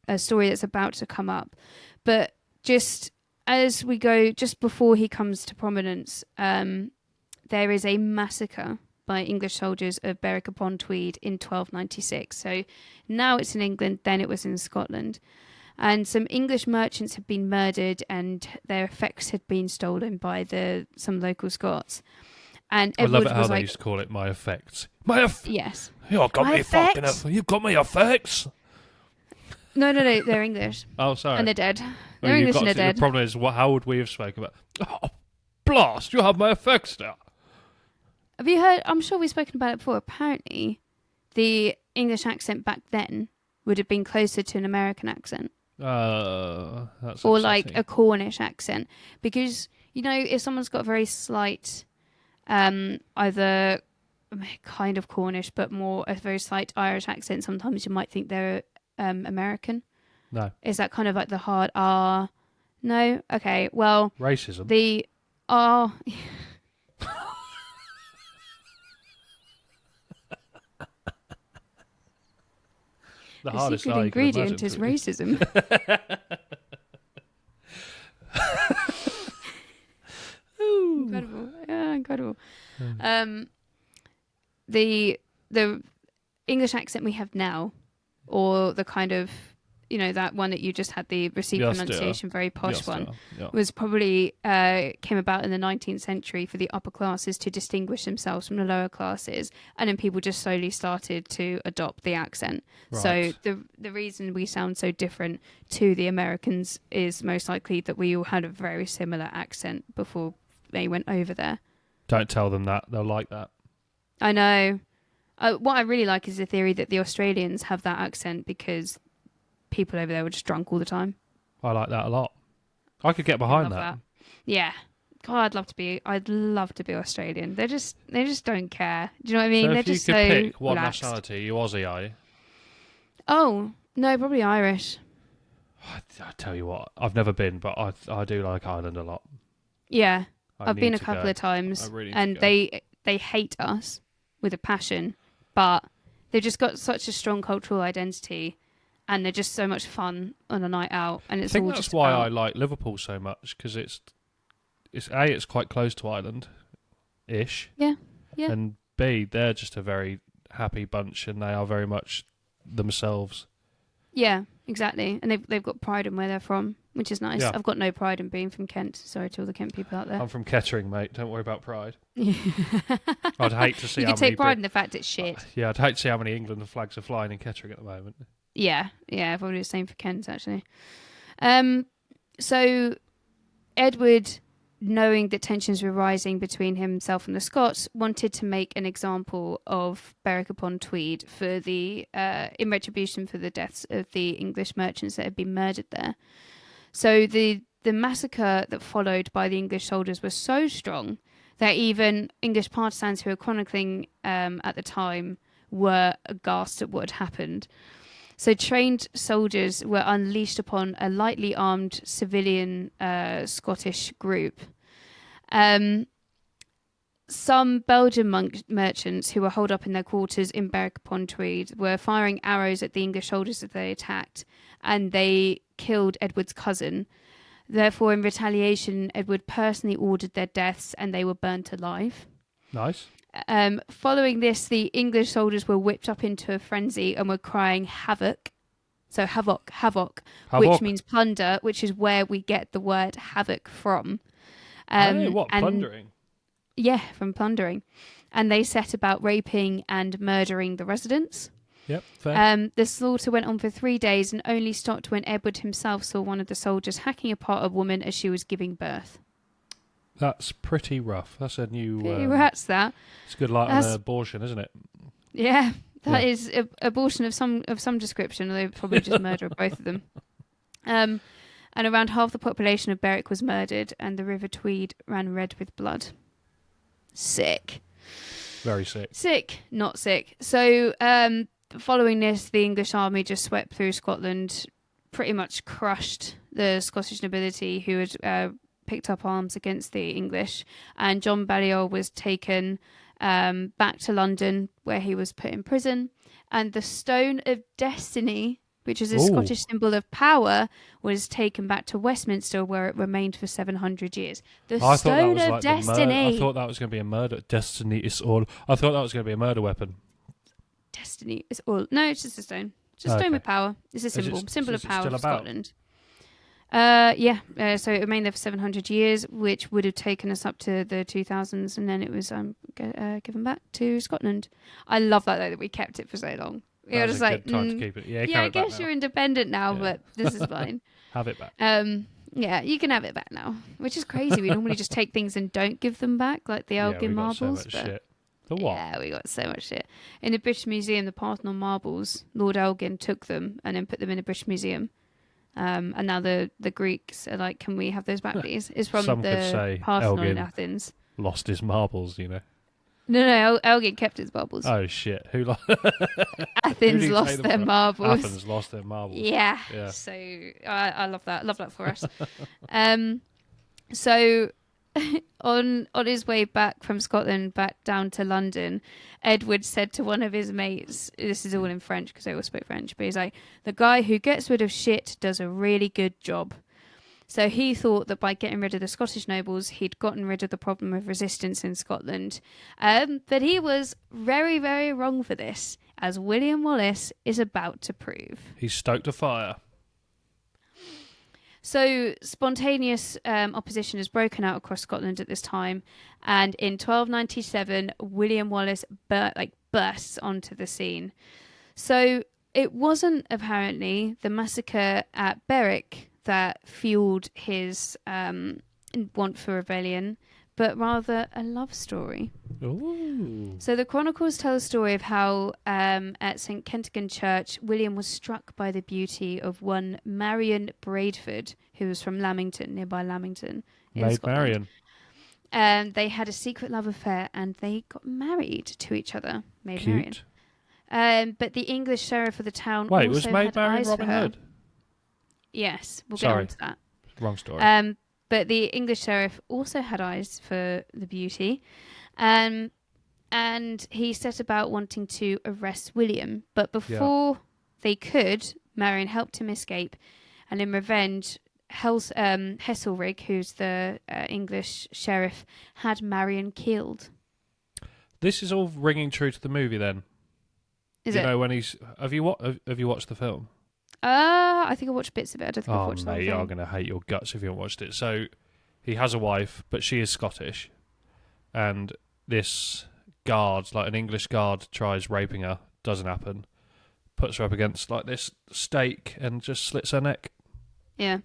a story that's about to come up. But just as we go, just before he comes to prominence, there is a massacre by English soldiers of Berwick-upon-Tweed in 1296. So now it's in England, then it was in Scotland. And some English merchants had been murdered and their effects had been stolen by some local Scots. And I love Edward it how was they like, used to call it my effects. yes. You got My me fucking effects? you got me effects. No, they're English. Oh, sorry. And they're dead. Well, They're you've English and got they're to- dead. The problem is, how would we have spoken about? Oh, blast! You have my effects now. Have you heard? I'm sure we've spoken about it before. Apparently, the English accent back then would have been closer to an American accent That's or like upsetting. a Cornish accent. Because, if someone's got a very slight, either kind of Cornish, but more a very slight Irish accent, sometimes you might think they're American. No Is that kind of like the hard R? No? Okay, well, racism. the R. The The hardest secret R you can ingredient imagine, is to me. racism. Incredible. Yeah, incredible. The English accent we have now, or the kind of that one that you just had the received Yes, pronunciation, very posh Yes, one, yeah. was probably came about in the 19th century for the upper classes to distinguish themselves from the lower classes, and then people just slowly started to adopt the accent. Right. So the reason we sound so different to the Americans is most likely that we all had a very similar accent before they went over there. Don't tell them that. They'll like that. I know. What I really like is the theory that the Australians have that accent because people over there were just drunk all the time. I like that a lot. I could get I behind love that. Yeah. God, I'd love to be Australian. They just don't care. Do you know what I mean? So They're if you just could so pick one relaxed. nationality, you Aussie, are you? Oh, no, probably Irish. I tell you what, I've never been, but I do like Ireland a lot. Yeah. I've need been a to couple go. of times, I really need and to go. they hate us with a passion, but they've just got such a strong cultural identity, and they're just so much fun on a night out, and I it's think all that's just why about... I like Liverpool so much, because it's quite close to Ireland, ish. Yeah. And B, they're just a very happy bunch, and they are very much themselves. Yeah, exactly, and they've got pride in where they're from, which is nice. Yeah. I've got no pride in being from Kent. Sorry to all the Kent people out there. I'm from Kettering, mate. Don't worry about pride. you I'd hate to see how can many take pride in the fact it's shit. Yeah, I'd hate to see how many England flags are flying in Kettering at the moment. Yeah, probably the same for Kent actually. So Edward, knowing that tensions were rising between himself and the Scots, wanted to make an example of Berwick upon Tweed for in retribution for the deaths of the English merchants that had been murdered there. So the massacre that followed by the English soldiers was so strong that even English partisans who were chronicling at the time were aghast at what had happened. So trained soldiers were unleashed upon a lightly armed civilian Scottish group. Some Belgian merchants who were holed up in their quarters in Berwick upon Tweed were firing arrows at the English soldiers that they attacked, and they killed Edward's cousin. Therefore, in retaliation, Edward personally ordered their deaths, and they were burnt alive. Nice. Following this, the English soldiers were whipped up into a frenzy and were crying havoc. So havoc, which means plunder, which is where we get the word havoc from. Plundering? Yeah, from plundering. And they set about raping and murdering the residents. Yep, fair. The slaughter went on for 3 days and only stopped when Edward himself saw one of the soldiers hacking apart a woman as she was giving birth. That's pretty rough. That's a new... That's that. It's a good light on an abortion, isn't it? Yeah, that is abortion of some description, although probably just murder of both of them. And around half the population of Berwick was murdered, and the River Tweed ran red with blood. Sick. Very sick. Sick, not sick. So, following this, the English army just swept through Scotland, pretty much crushed the Scottish nobility who had picked up arms against the English, and John Balliol was taken back to London, where he was put in prison, and the Stone of Destiny, which is a Scottish symbol of power, was taken back to Westminster, where it remained for 700 years. The Stone of Destiny. I thought that was going to be a murder. Destiny is all. I thought that was going to be a murder weapon. Destiny is all. No, it's just a stone. It's a stone with power. It's a symbol of power for Scotland. So it remained there for 700 years, which would have taken us up to the 2000s, and then it was given back to Scotland. I love that, though, that we kept it for so long. You're just like, time to keep it. Yeah, I guess you're independent now, but this is fine. Have it back. Yeah, you can have it back now, which is crazy. We normally just take things and don't give them back, like the Elgin marbles. So much shit. The what? Yeah, we got so much shit. In the British Museum, the Parthenon marbles, Lord Elgin took them and then put them in the British Museum. And now the Greeks are like, can we have those back, please? It's from Some the could say Parthenon Elgin in Athens. Lost his marbles, you know. No, Elgin kept his marbles. Oh shit! Athens lost their marbles. Athens lost their marbles. Yeah. So I love that. Love that for us. So on his way back from Scotland back down to London, Edward said to one of his mates, this is all in French because they all spoke French, but he's like, the guy who gets rid of shit does a really good job. So he thought that by getting rid of the Scottish nobles, he'd gotten rid of the problem of resistance in Scotland. But he was very, very wrong for this, as William Wallace is about to prove. He stoked a fire. So spontaneous opposition has broken out across Scotland at this time, and in 1297, William Wallace bursts onto the scene. So it wasn't apparently the massacre at Berwick that fueled his want for rebellion, but rather a love story. Ooh. So the chronicles tell a story of how at St Kentigern Church, William was struck by the beauty of one Marion Braveheart, who was from Lamington, nearby Lamington in Maid Scotland. Marian. They had a secret love affair and they got married to each other. Maid Cute. Marian. But the English sheriff of the town Wait, also was Maid had Marian eyes Robin for her. Hood? Yes, we'll Sorry. get on to that. Wrong story. But the English sheriff also had eyes for the beauty. And he set about wanting to arrest William. But before they could, Marion helped him escape. And in revenge, Heselrig, who's the English sheriff, had Marion killed. This is all ringing true to the movie then. Is you it? know when he's... Have you watched the film? I think I watched bits of it. I don't think I've Oh, watched the whole mate, thing. you're going to hate your guts if you haven't watched it. So, he has a wife, but she is Scottish. And this guard, like an English guard, tries raping her. Doesn't happen. Puts her up against like this stake and just slits her neck. Yeah.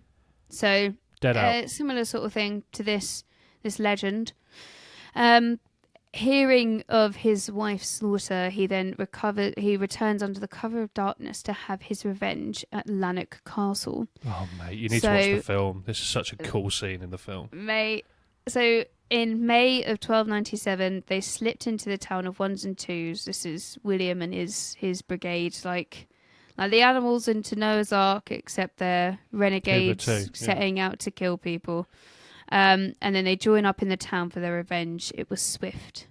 So, Dead out. similar sort of thing to this legend. Hearing of his wife's slaughter, he then returns under the cover of darkness to have his revenge at Lanark Castle. Oh, mate, you need to watch the film. This is such a cool scene in the film. So in May of 1297, they slipped into the town of ones and twos. This is William and his brigade, like the animals into Noah's Ark, except they're renegades setting out to kill people. And then they join up in the town for their revenge. It was swift.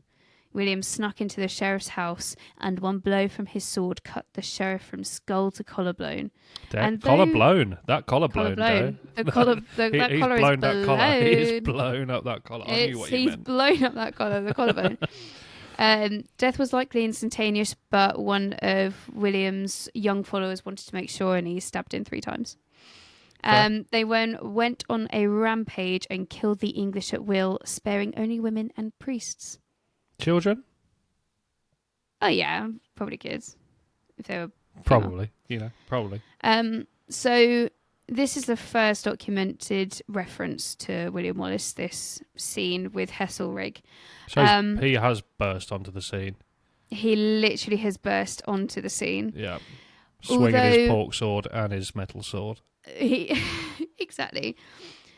William snuck into the sheriff's house, and one blow from his sword cut the sheriff from skull to collarbone. Collarbone. That collarbone. The collar. That collar is blown. He's blown up that collar. I knew what you meant. He's blown up that collar. The collarbone. Death was likely instantaneous, but one of William's young followers wanted to make sure, and he stabbed him 3 times. They went on a rampage and killed the English at will, sparing only women and priests. Children? Oh yeah, probably kids. If they were probably. So this is the first documented reference to William Wallace. This scene with Heselrig. So he has burst onto the scene. He literally has burst onto the scene. Yeah, swinging his pork sword and his metal sword. Exactly.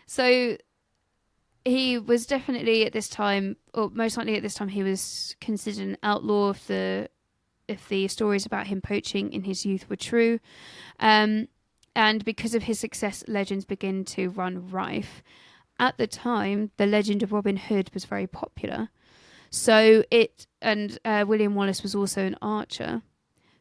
So he was definitely at this time, or most likely at this time, he was considered an outlaw if the stories about him poaching in his youth were true. And because of his success, legends begin to run rife. At the time, the legend of Robin Hood was very popular. So William Wallace was also an archer.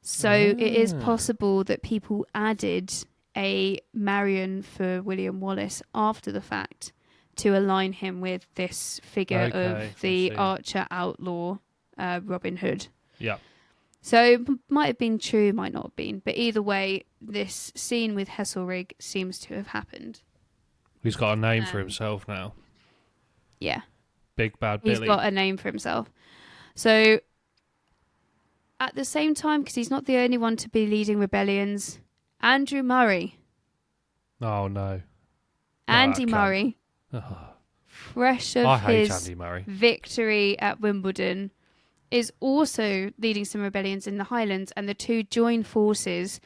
So it is possible that people added a Marion for William Wallace after the fact to align him with this figure of the archer outlaw Robin Hood. Yeah. So it might have been true, might not have been, but either way, this scene with Heselrig seems to have happened. He's got a name for himself now. Yeah. Big Bad Billy. He's got a name for himself. So at the same time, because he's not the only one to be leading rebellions, Andrew Murray. Oh, no. Andy Murray. Oh. Fresh of his Andy Murray. victory at Wimbledon, is also leading some rebellions in the Highlands, and the two join forces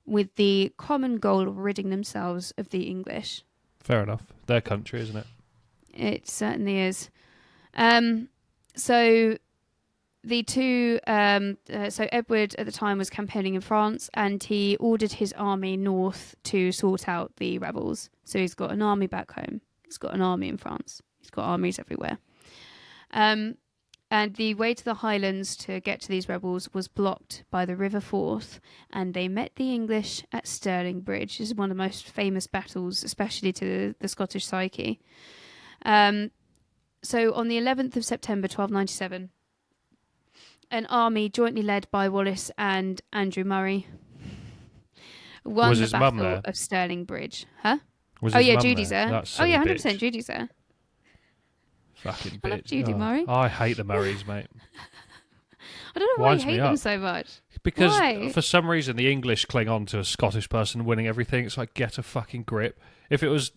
with the common goal of ridding themselves of the English. Fair enough. Their country, isn't it? It certainly is. So the two, so Edward at the time was campaigning in France, and he ordered his army north to sort out the rebels. So he's got an army back home. He's got an army in France. He's got armies everywhere. And the way to the Highlands to get to these rebels was blocked by the River Forth, and they met the English at Stirling Bridge. This is one of the most famous battles, especially to the Scottish psyche. So on the 11th of September 1297, an army jointly led by Wallace and Andrew Murray won the Battle of Stirling Bridge. Huh? Was Oh his yeah, mum Judy's there? there. That Oh silly yeah, bitch. 100% Judy's there. Fucking I love bitch. Judy Murray. I hate the Murrays, mate. I don't know why you Winds me hate them up. so much. Because Why? for some reason the English cling on to a Scottish person winning everything. It's like, get a fucking grip. If it was...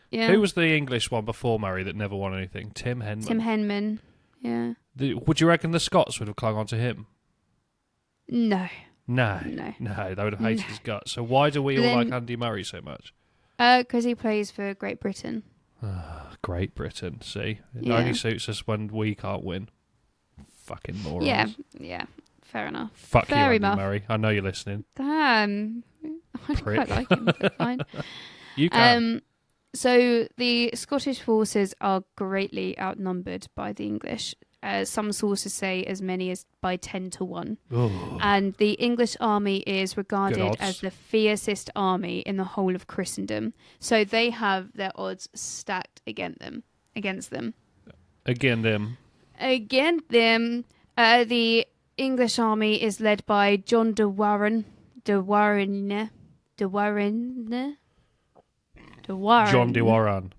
Yeah. Who was the English one before Murray that never won anything? Tim Henman. Tim Henman. Yeah. Would you reckon the Scots would have clung on to him? No. No. No. No, they would have hated his guts. So why do we all Then- like Andy Murray so much? Because he plays for Great Britain. Great Britain, see? It Yeah. only suits us when we can't win. Fucking morons. Yeah. Yeah. Fair enough. Fuck Fair you, Andy enough. Murray. I know you're listening. Damn. I Prick. quite like him, but fine. You can. So the Scottish forces are greatly outnumbered by the English. Some sources say as many as by 10 to 1. Ooh. And the English army is Good regarded odds. as the fiercest army in the whole of Christendom. So they have their odds stacked against them. Again, them. The English army is led by John de Warenne. John de Warren.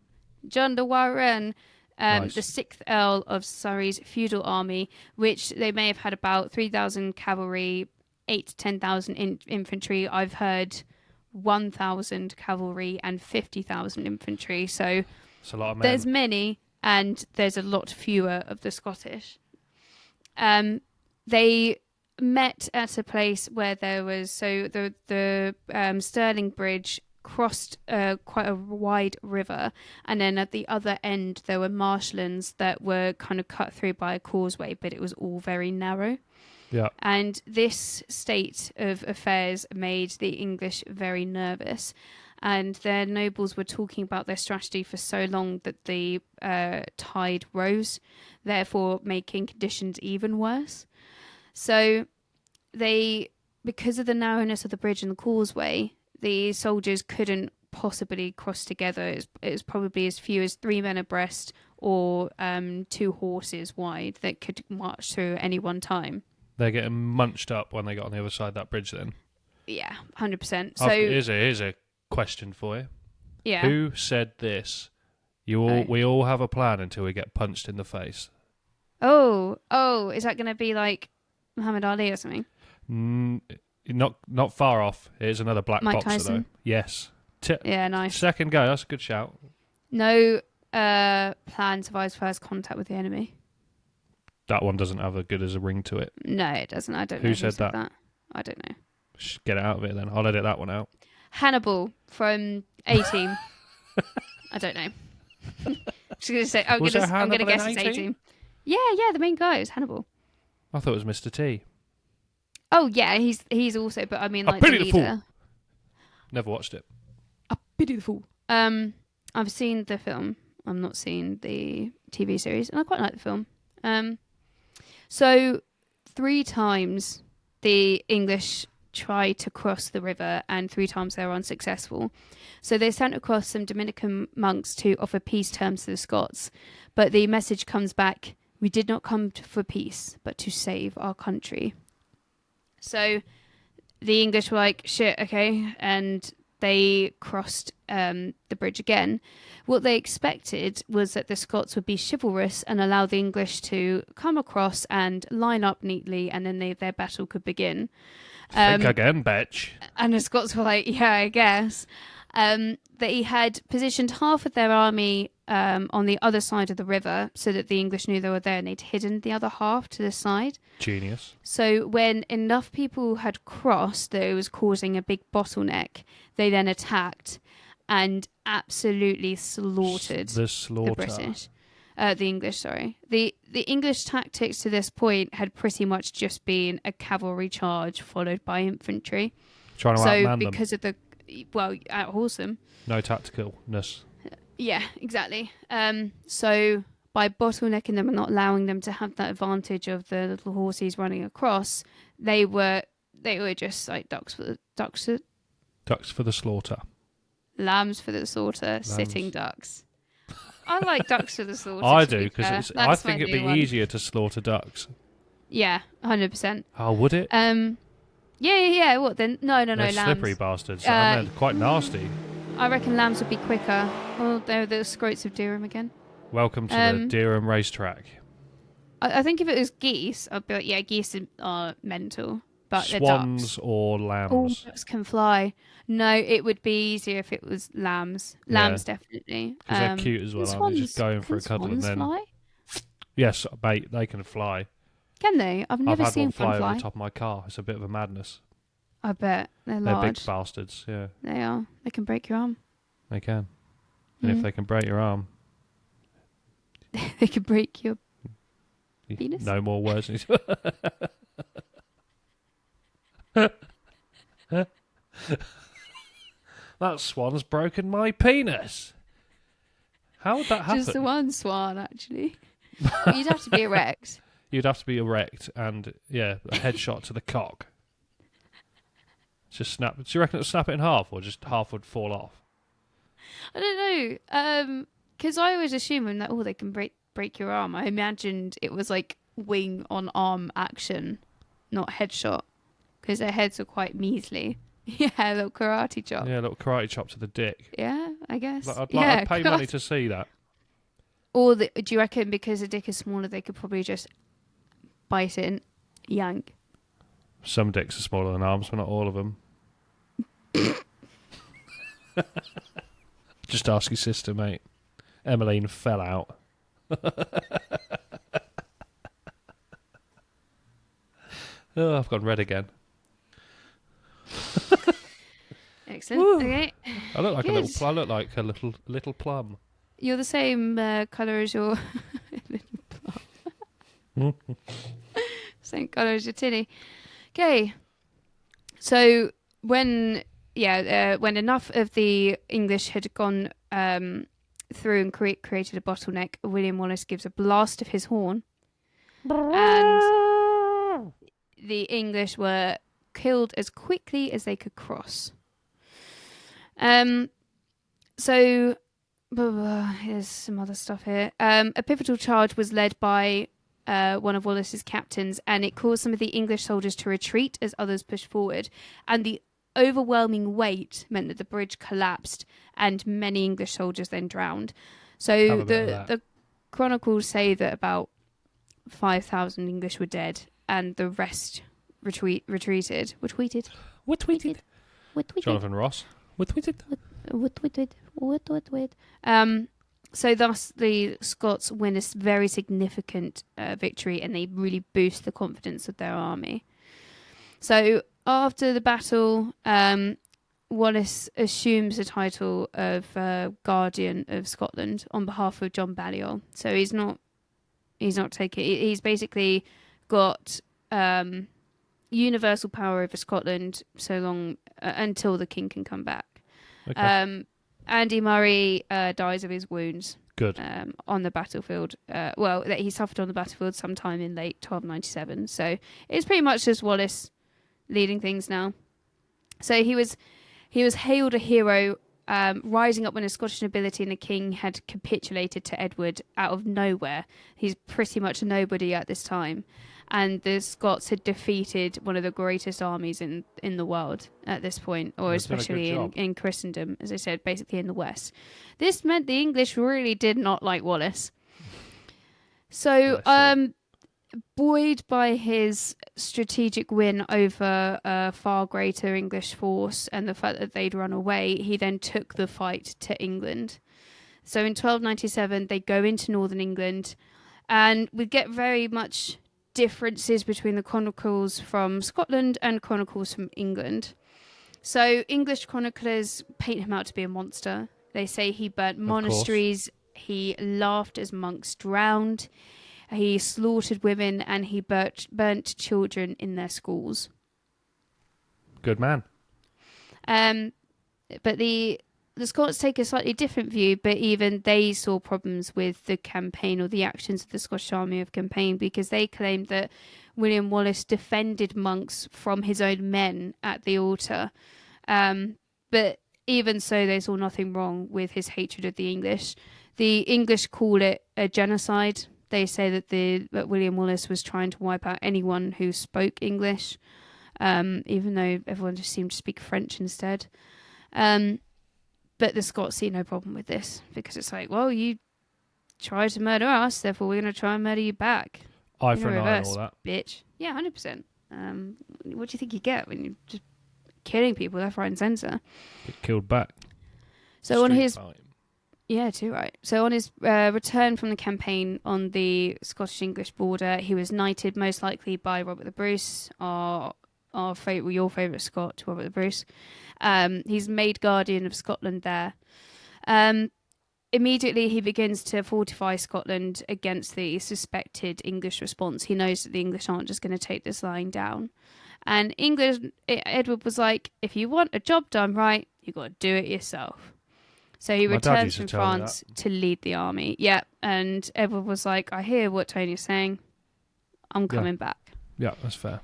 John de Warenne, Nice. the 6th Earl of Surrey's feudal army, which they may have had about 3,000 cavalry, 8 to 10,000 infantry. I've heard 1,000 cavalry and 50,000 infantry. So It's a lot of men. there's many, and there's a lot fewer of the Scottish. They met at a place where there was the Stirling Bridge crossed quite a wide river, and then at the other end there were marshlands that were kind of cut through by a causeway, but it was all very narrow. Yeah. And this state of affairs made the English very nervous, and their nobles were talking about their strategy for so long that the tide rose, therefore making conditions even worse. So because of the narrowness of the bridge and the causeway, the soldiers couldn't possibly cross together. It was probably as few as 3 men abreast or 2 horses wide that could march through at any one time. They're getting munched up when they got on the other side of that bridge then. Yeah, 100%. So Here's a question for you. yeah. Who said this? We all have a plan until we get punched in the face. Oh, is that going to be like Muhammad Ali or something? Not far off. Here's another black Mike boxer Tyson? though. Yes. Yeah, nice. Second go. That's a good shout. No plan survives first contact with the enemy. That one doesn't have as good as a ring to it. No, it doesn't. I don't know Who said that? I don't know. Get it out of it then. I'll edit that one out. Hannibal from A-Team. I don't know. Just gonna say. I'm Was gonna there Hannibal guess in it's A-Team? A-Team. Yeah. The main guy is Hannibal. I thought it was Mr. T. Oh yeah, he's also. But I mean, I like the pity the fool. leader. Never watched it. I pity the fool. I've seen the film. I'm not seen the TV series, and I quite like the film. So 3 times the English tried to cross the river, and 3 times they were unsuccessful. So they sent across some Dominican monks to offer peace terms to the Scots, but the message comes back: "We did not come for peace, but to save our country." So the English were like, "Shit, okay," and they crossed the bridge again. What they expected was that the Scots would be chivalrous and allow the English to come across and line up neatly, and then their battle could begin. Think again, bitch. And the Scots were like, yeah, I guess. They had positioned half of their army on the other side of the river so that the English knew they were there, and they'd hidden the other half to the side. Genius. So when enough people had crossed that it was causing a big bottleneck, they then attacked and absolutely slaughtered the British. The English, sorry. The English tactics to this point had pretty much just been a cavalry charge followed by infantry. Trying to outman them. Because of the... Well, outhorse them. No tacticalness. Yeah, exactly. So by bottlenecking them and not allowing them to have that advantage of the little horses running across, they were just like ducks for the slaughter. Lambs for the slaughter, sitting ducks. I like ducks for the slaughter. I to do be because fair. I That's think my it'd be new one. easier to slaughter ducks. Yeah, 100%. Oh, would it? Yeah. What then? No, They're lambs. slippery bastards. And they're quite nasty. I reckon lambs would be quicker. Oh, they're the scroats of Durham again. Welcome to the Durham racetrack. I think if it was geese, I'd be like, yeah, geese are mental. But Swans they're or ducks. lambs? Oh, ducks can fly. No, it would be easier if it was lambs. Lambs, definitely. Because they're cute as well, aren't they? Just going for a cuddle and then... Fly? Yes, mate, they can fly. Can they? I've never had seen one fly fly. over the top of my car. It's a bit of a madness. I bet. They're They're large. big bastards, yeah. They are. They can break your arm. They can. And if they can break your arm... They can break your penis? No more words. That swan's broken my penis. How would that happen? Just the one swan, actually. But you'd have to be erect. You'd have to be erect and, yeah, a headshot to the cock. Just snap. Do you reckon it would snap it in half or just half would fall off? I don't know. Because I always assume when that, they can break your arm. I imagined it was like wing on arm action, not headshot. Because their heads are quite measly. Yeah, a little karate chop. Yeah, a little karate chop to the dick. Yeah, I guess. I'd pay money to see that. Or do you reckon because the dick is smaller, they could probably just bite it and yank? Some dicks are smaller than arms, but not all of them. Just ask your sister, mate. Emmeline fell out. Oh, I've gone red again. Excellent. Woo. Okay. I look like Good. I look like a little plum. You're the same colour as your little plum. Same colour as your tinny. Okay. So when enough of the English had gone through and created a bottleneck, William Wallace gives a blast of his horn, and the English were killed as quickly as they could cross. So here's some other stuff here. A pivotal charge was led by one of Wallace's captains, and it caused some of the English soldiers to retreat as others pushed forward. And the overwhelming weight meant that the bridge collapsed, and many English soldiers then drowned. So the chronicles say that about 5,000 English were dead, and the rest retreated. Jonathan Ross. So thus the Scots win a very significant victory, and they really boost the confidence of their army. So after the battle, Wallace assumes the title of Guardian of Scotland on behalf of John Balliol. So he's not taking. He's basically got universal power over Scotland so long until the king can come back. Okay. Andy Murray dies of his wounds. Good. On the battlefield. That he suffered on the battlefield sometime in late 1297. So it's pretty much just Wallace leading things now. So he was hailed a hero, rising up when the Scottish nobility and the king had capitulated to Edward out of nowhere. He's pretty much a nobody at this time. And the Scots had defeated one of the greatest armies in the world at this point, or especially in Christendom, as I said, basically in the West. This meant the English really did not like Wallace. So, buoyed by his strategic win over a far greater English force and the fact that they'd run away, he then took the fight to England. So in 1297, they go into northern England, and we get very much differences between the chronicles from Scotland and chronicles from England. So English chroniclers paint him out to be a monster. They say he burnt monasteries, he laughed as monks drowned, he slaughtered women, and he burnt children in their schools. Good man. But the Scots take a slightly different view, but even they saw problems with the campaign or the actions of the Scottish Army of campaign, because they claimed that William Wallace defended monks from his own men at the altar. But even so, they saw nothing wrong with his hatred of the English. The English call it a genocide. They say that William Wallace was trying to wipe out anyone who spoke English, even though everyone just seemed to speak French instead. But the Scots see no problem with this because it's like, well, you tried to murder us, therefore we're going to try and murder you back. Eye In for an eye and reverse, all that. bitch. Yeah, 100%. What do you think you get when you're just killing people left, right, and centre? Get killed back. So on Street his fight. Yeah, too right. So on his return from the campaign on the Scottish-English border, he was knighted most likely by Robert the Bruce, your favourite Scot, Robert the Bruce. He's made Guardian of Scotland there. Immediately, he begins to fortify Scotland against the suspected English response. He knows that the English aren't just going to take this lying down. And Edward was like, if you want a job done right, you've got to do it yourself. So he My dad returns used to from tell me France to lead the army. Yeah, and Edward was like, I hear what Tony's saying. I'm coming back. Yeah, that's fair.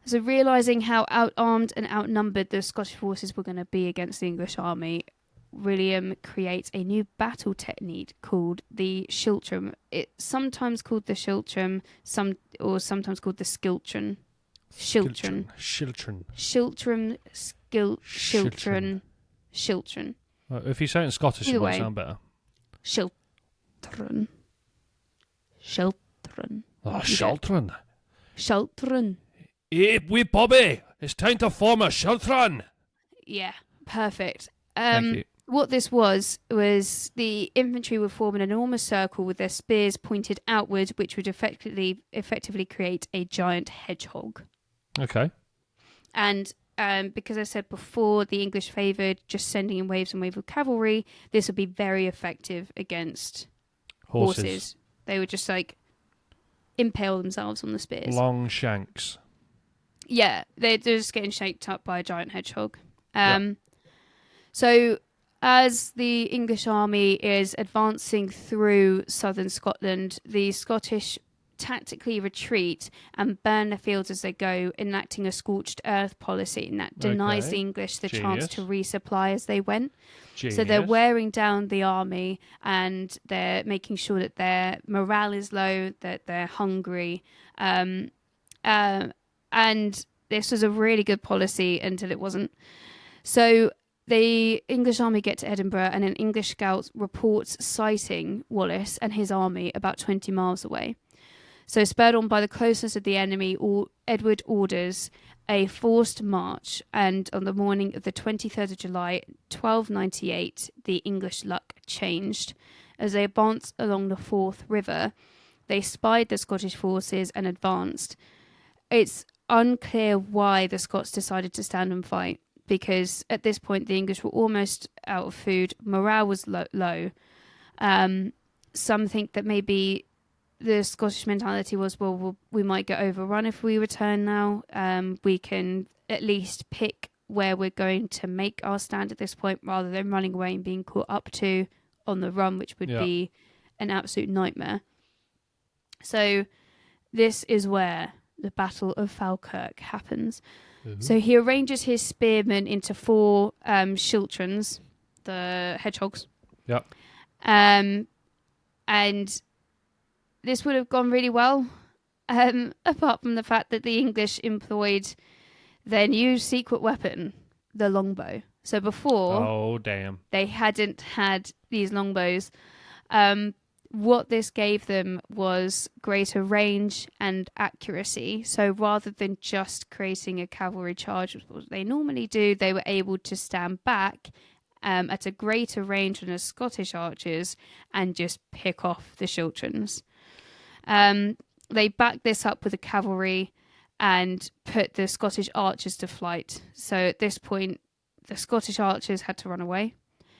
So realising how out-armed and outnumbered the Scottish forces were going to be against the English army, William creates a new battle technique called the Schiltrum. It's sometimes called the Schiltrum, sometimes called the Skiltron. Schiltron. Well, if you say it in Scottish, Either it might way. sound better. Schiltron. Oh, Sheltron. Schiltron. Hey, we Bobby, it's time to form a Sheltron. Yeah, perfect. Thank you. What this was the infantry would form an enormous circle with their spears pointed outward, which would effectively create a giant hedgehog. Okay. And because I said before, the English favoured just sending in waves and waves of cavalry, this would be very effective against horses. They would just like impale themselves on the spears. Long shanks. Yeah, they're just getting shaped up by a giant hedgehog. Yep. So as the English army is advancing through southern Scotland, the Scottish tactically retreat and burn the fields as they go, enacting a scorched earth policy, and that denies Okay. the English the Genius. chance to resupply as they went. Genius. So they're wearing down the army and they're making sure that their morale is low, that they're hungry. And this was a really good policy until it wasn't. So the English army get to Edinburgh and an English scout reports sighting Wallace and his army about 20 miles away. So spurred on by the closeness of the enemy, Edward orders a forced march, and on the morning of the 23rd of July, 1298, the English luck changed. As they advanced along the Forth River, they spied the Scottish forces and advanced. It's unclear why the Scots decided to stand and fight, because at this point the English were almost out of food, morale was low. Some think that maybe the Scottish mentality was, well, we might get overrun if we return now. We can at least pick where we're going to make our stand at this point, rather than running away and being caught up to on the run, which would be an absolute nightmare. So this is where the Battle of Falkirk happens. Mm-hmm. So he arranges his spearmen into 4 Schiltrons, the hedgehogs. Yep. And this would have gone really well, apart from the fact that the English employed their new secret weapon, the longbow. So before, they hadn't had these longbows. What this gave them was greater range and accuracy. So rather than just creating a cavalry charge, which is what they normally do, they were able to stand back at a greater range than the Scottish archers and just pick off the Schiltrons. They backed this up with the cavalry and put the Scottish archers to flight. So at this point, the Scottish archers had to run away.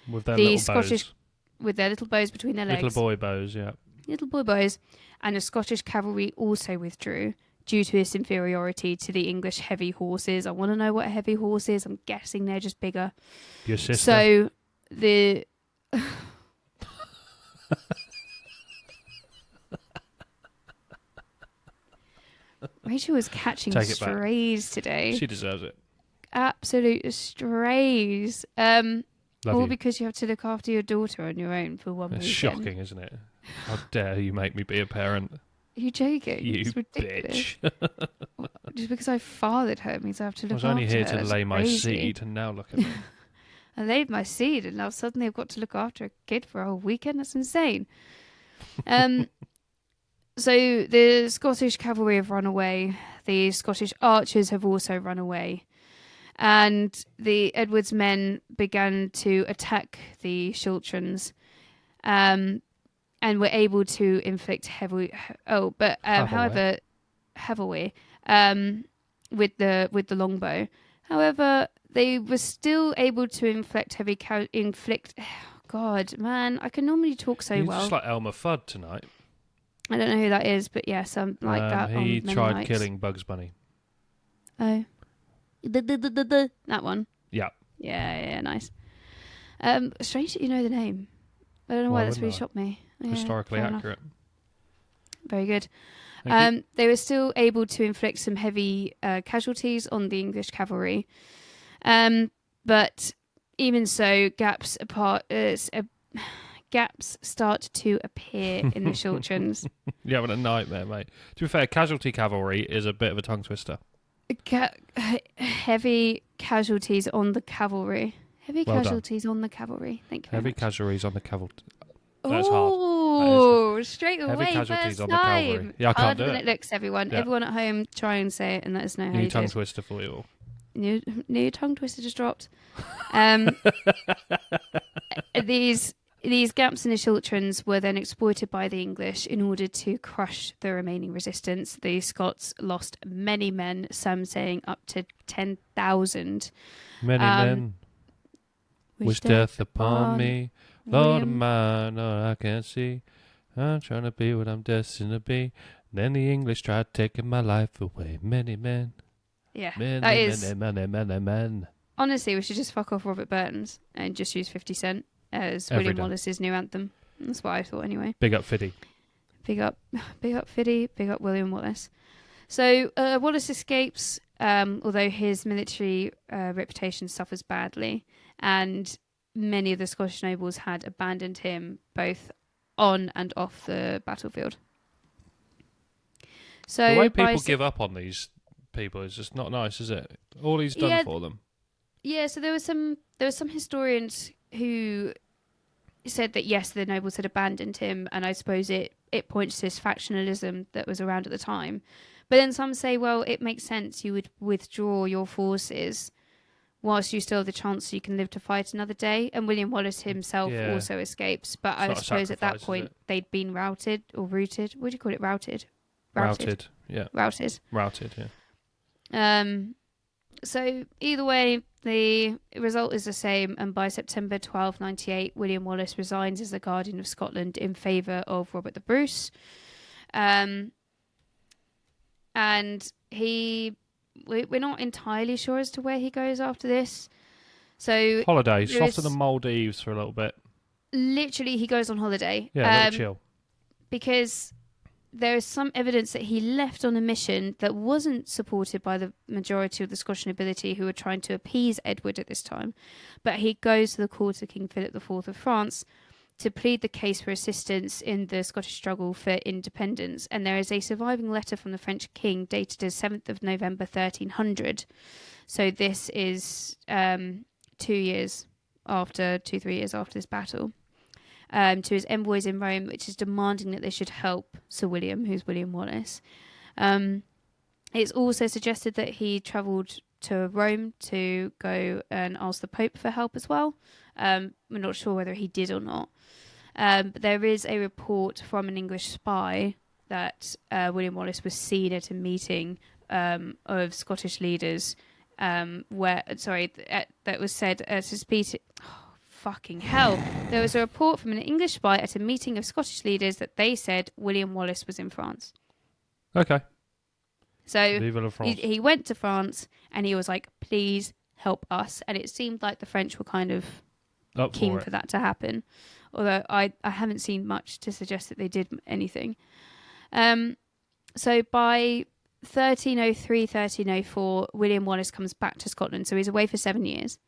With their little bows. With their little bows between their legs. Little boy bows, yeah. Little boy bows. And the Scottish cavalry also withdrew due to its inferiority to the English heavy horses. I want to know what a heavy horse is. I'm guessing they're just bigger. Your sister. So the... Rachel was catching strays today. She deserves it. Absolute strays. All because you have to look after your daughter on your own for one weekend. It's shocking, isn't it? How dare you make me be a parent? Are you joking? You it's ridiculous. bitch. Just because I fathered her means I have to look after her. I was only here to That's lay my crazy. seed, and now look at me. I laid my seed, and now suddenly I've got to look after a kid for a whole weekend. That's insane. So the Scottish cavalry have run away. The Scottish archers have also run away. And the Edward's men began to attack the Chilterns, and were able to inflict heavy. However, heavily, with the longbow. However, they were still able to inflict. God, man, I can normally talk so He's well. just like Elmer Fudd tonight. I don't know who that is, but yes, I'm like that. He on many tried nights. killing Bugs Bunny. Oh, that one. Yeah. Yeah, nice. Strange that you know the name. I don't know why Why that's really wouldn't I? shocked me. Yeah, Historically fair enough. accurate. Very good. Thank you. They were still able to inflict some heavy casualties on the English cavalry. But even so, gaps start to appear in the Chilterns. You're having a nightmare, mate. To be fair, casualty cavalry is a bit of a tongue twister. Heavy casualties on the cavalry. Heavy Well done. casualties on the cavalry. Thank you very Heavy much. casualties on the cavalry. That's hard. Oh, straight Heavy away, casualties first on the cavalry. time. Yeah, I can't Harder do than it. it looks, everyone. Yeah. Everyone at home, try and say it and let us know how New you tongue did. twister for you all. New tongue twister just dropped. These gaps in the Chilterns were then exploited by the English in order to crush the remaining resistance. The Scots lost many men, some saying up to 10,000. Many men wish death upon me. Lord of William. mine, all I can see. I'm trying to be what I'm destined to be. Then the English tried taking my life away. Many men. Yeah, Many, that is. many men. Honestly, we should just fuck off Robert Burns and just use 50 Cent as Every William day. Wallace's new anthem. That's what I thought anyway. Big up Fiddy. Big up Fiddy, big up William Wallace. So Wallace escapes, although his military reputation suffers badly, and many of the Scottish nobles had abandoned him both on and off the battlefield. So The way people give up on these people is just not nice, is it? All he's done for them. Yeah, so there were some historians who said that yes, the nobles had abandoned him, and I suppose it points to this factionalism that was around at the time. But then some say, well, it makes sense. You would withdraw your forces whilst you still have the chance you can live to fight another day. And William Wallace himself also escapes. But I suppose at that point they'd been routed or rooted. What do you call it? Routed. Yeah. Routed. Yeah. So either way, the result is the same, and by September 1298, William Wallace resigns as the Guardian of Scotland in favour of Robert the Bruce. And we're not entirely sure as to where he goes after this. So holidays, off to the Maldives for a little bit. Literally, he goes on holiday. Yeah, a little chill. Because there is some evidence that he left on a mission that wasn't supported by the majority of the Scottish nobility who were trying to appease Edward at this time. But he goes to the court of King Philip IV of France to plead the case for assistance in the Scottish struggle for independence. And there is a surviving letter from the French king dated as 7th of November 1300. So this is 3 years after this battle. To his envoys in Rome, which is demanding that they should help Sir William, who's William Wallace. It's also suggested that he travelled to Rome to go and ask the Pope for help as well. We're not sure whether he did or not. But there is a report from an English spy that William Wallace was seen at a meeting of Scottish leaders that was said to speak... Fucking hell. There was a report from an English spy at a meeting of Scottish leaders that they said William Wallace was in France. Okay. So he went to France and he was like, please help us. And it seemed like the French were kind of keen for that to happen. Although I haven't seen much to suggest that they did anything. So by 1303, 1304, William Wallace comes back to Scotland. So he's away for 7 years.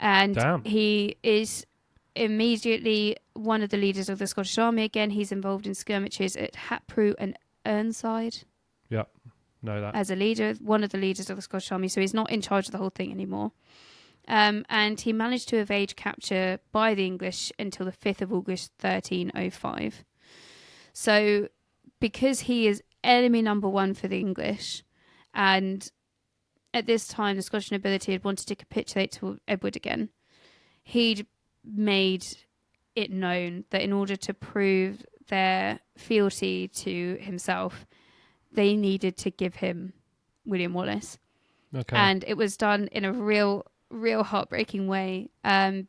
And he is immediately one of the leaders of the Scottish Army. Again, he's involved in skirmishes at Hatprue and Ernside. Yeah, know that. As a leader, one of the leaders of the Scottish Army. So he's not in charge of the whole thing anymore. and he managed to evade capture by the English until the 5th of August 1305. So because he is enemy number one for the English, and at this time the Scottish nobility had wanted to capitulate to Edward again, he'd made it known that in order to prove their fealty to himself, they needed to give him William Wallace. Okay. And it was done in a real heartbreaking way,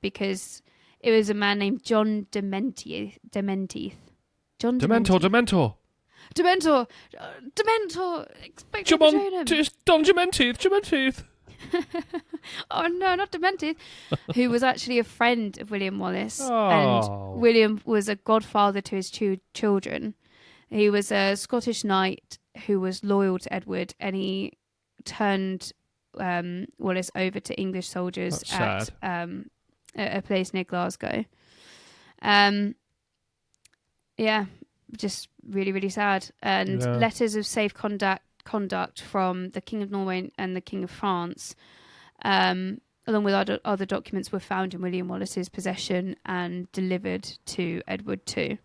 because it was a man named John Dementeith. John Dementor. Expecto Patronum. Don Dementeith. Oh no, not Demented. Who was actually a friend of William Wallace. Oh. And William was a godfather to his two children. He was a Scottish knight who was loyal to Edward, and he turned Wallace over to English soldiers at a place near Glasgow. Yeah, just really, really sad. And letters of safe conduct from the King of Norway and the King of France, along with other documents, were found in William Wallace's possession and delivered to Edward too.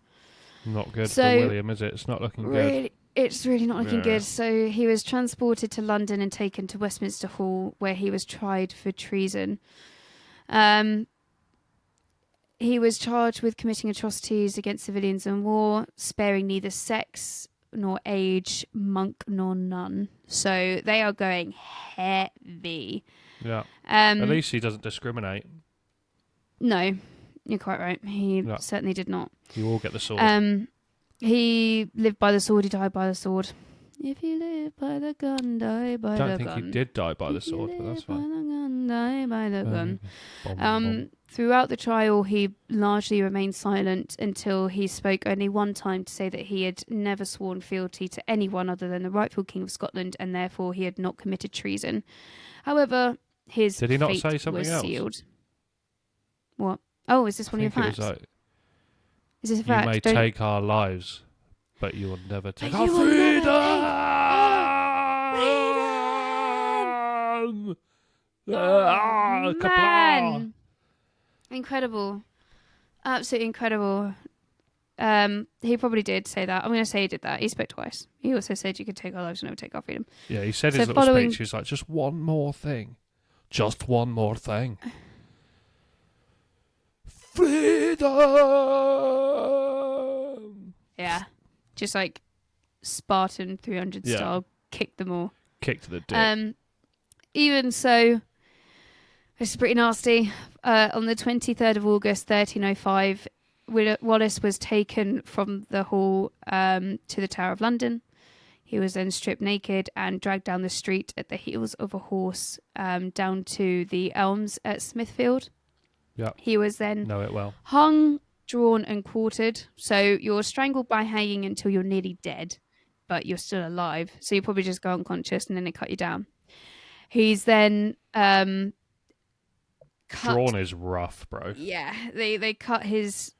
Not good for William, is it? It's not looking good. It's really not looking good. So he was transported to London and taken to Westminster Hall, where he was tried for treason. He was charged with committing atrocities against civilians in war, sparing neither sex nor age, monk nor nun. So they are going heavy. Yeah. At least he doesn't discriminate. No, you're quite right. He certainly did not. You all get the sword. He lived by the sword, he died by the sword. If you live by the gun, die by the gun. I don't think he did die by the sword, but that's fine. By the gun, die by the gun. Throughout the trial, he largely remained silent until he spoke only one time to say that he had never sworn fealty to anyone other than the rightful King of Scotland, and therefore he had not committed treason. However, his Did he not fate say something was else? sealed. What? Oh, is this one of your facts? Is this a fact? You may take our lives, but you will never take our freedom! Freedom! Man! Incredible. Absolutely incredible. He probably did say that. I'm going to say he did that. He spoke twice. He also said you could take our lives and never take our freedom. Yeah, he said his little speech. He was like, just one more thing. Just one more thing. Freedom! Yeah. Just like Spartan 300 style. Kick them all. Kick to the dick. Even so, this is pretty nasty. On the 23rd of August 1305, Wallace was taken from the hall to the Tower of London. He was then stripped naked and dragged down the street at the heels of a horse down to the Elms at Smithfield. Yeah. He was then hung, drawn and quartered. So you're strangled by hanging until you're nearly dead, but you're still alive. So you probably just go unconscious and then they cut you down. He's then cut. Drawn is rough, bro. Yeah, they cut his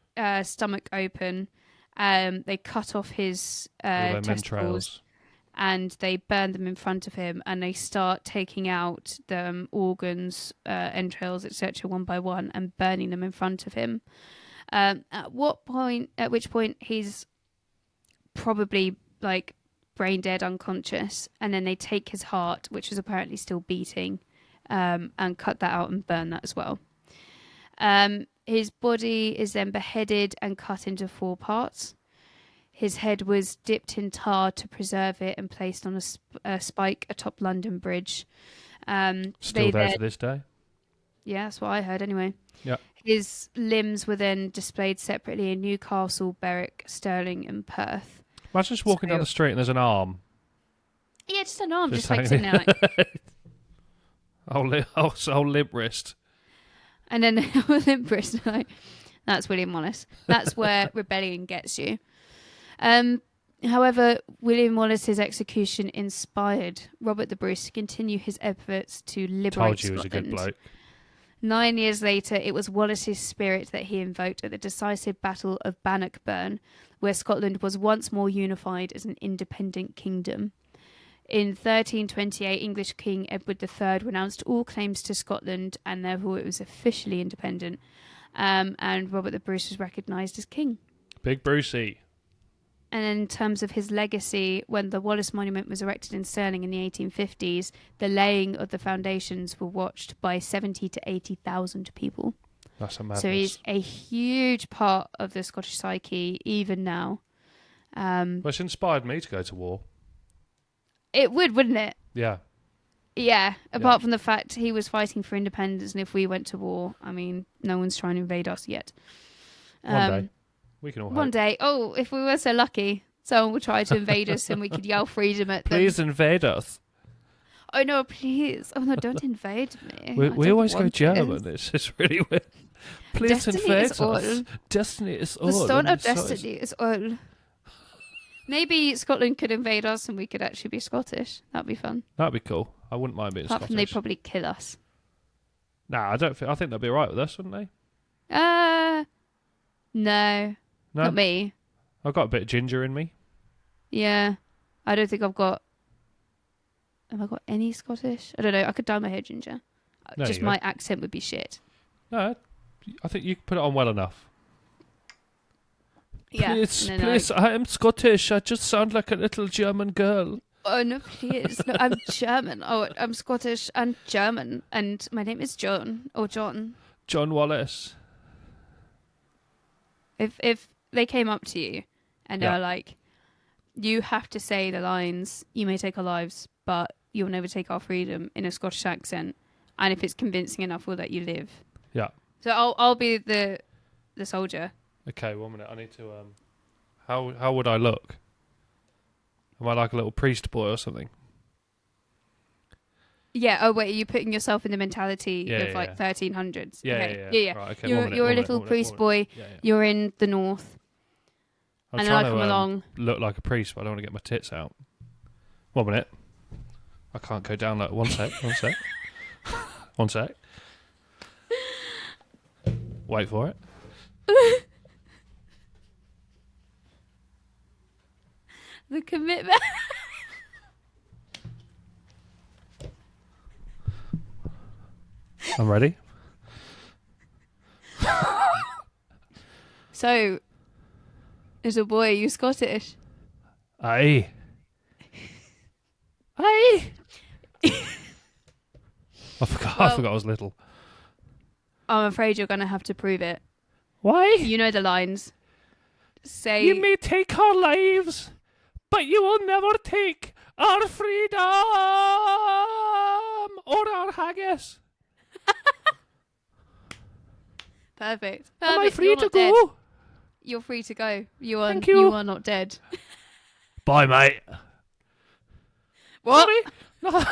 stomach open. They cut off his testicles, and they burn them in front of him. And they start taking out the organs, entrails, etc., one by one, and burning them in front of him. At which point he's probably like brain dead, unconscious, and then they take his heart, which was apparently still beating, and cut that out and burn that as well. His body is then beheaded and cut into 4 parts. His head was dipped in tar to preserve it and placed on a spike atop London Bridge. Still there to this day? Yeah, that's what I heard anyway. Yeah. His limbs were then displayed separately in Newcastle, Berwick, Stirling and Perth. Imagine just walking down the street and there's an arm. Yeah, just an arm, just like sitting there. Like... whole limp wrist. And then limp wrist, like, that's William Wallace. That's where rebellion gets you. However, William Wallace's execution inspired Robert the Bruce to continue his efforts to liberate Told you Scotland. he was a good bloke. 9 years later, it was Wallace's spirit that he invoked at the decisive Battle of Bannockburn, where Scotland was once more unified as an independent kingdom. In 1328, English King Edward III renounced all claims to Scotland, and therefore it was officially independent. And Robert the Bruce was recognised as king. Big Brucey. And in terms of his legacy, when the Wallace Monument was erected in Stirling in the 1850s, the laying of the foundations were watched by 70 to 80,000 people. That's a madness. So he's a huge part of the Scottish psyche, even now. Well, it's inspired me to go to war. It would, wouldn't it? Yeah. Yeah, apart from the fact he was fighting for independence, and if we went to war, I mean, no one's trying to invade us yet. One day. We can all One hope. day. Oh, if we were so lucky, someone would try to invade us and we could yell freedom at them. Please invade us. Oh, no, please. Oh, no, don't invade me. We always go German. It's really weird. Please Destiny invade is us. all. Destiny is all. The stone of So destiny is all. Maybe Scotland could invade us and we could actually be Scottish. That'd be fun. That'd be cool. I wouldn't mind being Apart Scottish. from they'd probably kill us. Nah, I think they'd be alright with us, wouldn't they? No. No? Not me. I've got a bit of ginger in me. Yeah. I don't think I've got... Have I got any Scottish? I don't know. I could dye my hair ginger. There Just you go. my accent would be shit. No, I think you can put it on well enough. Yeah. Please, I am Scottish. I just sound like a little German girl. Oh, no, please. No, I'm German. Oh, I'm Scottish and German. And my name is John. Or John. John Wallace. If they came up to you and they Yeah. were like, you have to say the lines, you may take our lives, but you'll never take our freedom, in a Scottish accent. And if it's convincing enough, we'll let you live. Yeah. So I'll be the soldier. Okay, 1 minute. I need to. How would I look? Am I like a little priest boy or something? Yeah. Oh wait, are you putting yourself in the mentality Yeah, of yeah, like yeah. 1300s? Yeah, Okay. yeah. Right, okay, You're, 1 minute, you're 1 a minute, little 1 minute, priest 1 boy. minute. Yeah, yeah. You're in the north, I'm and then I trying come to along. look like a priest, but I don't want to get my tits out. 1 minute. I can't go down like 1 sec. 1 sec. 1 sec. Wait for it. The commitment. I'm ready. So, as a boy, are you Scottish? Aye. Aye. I forgot I was little. I'm afraid you're going to have to prove it. Why? You know the lines. Say. You may take our lives, but you will never take our freedom or our haggis. Perfect. Am I Perfect. free You're to not dead. go? You're free to go. You are. Thank you. You are not dead. Bye, mate. What? Sorry? No.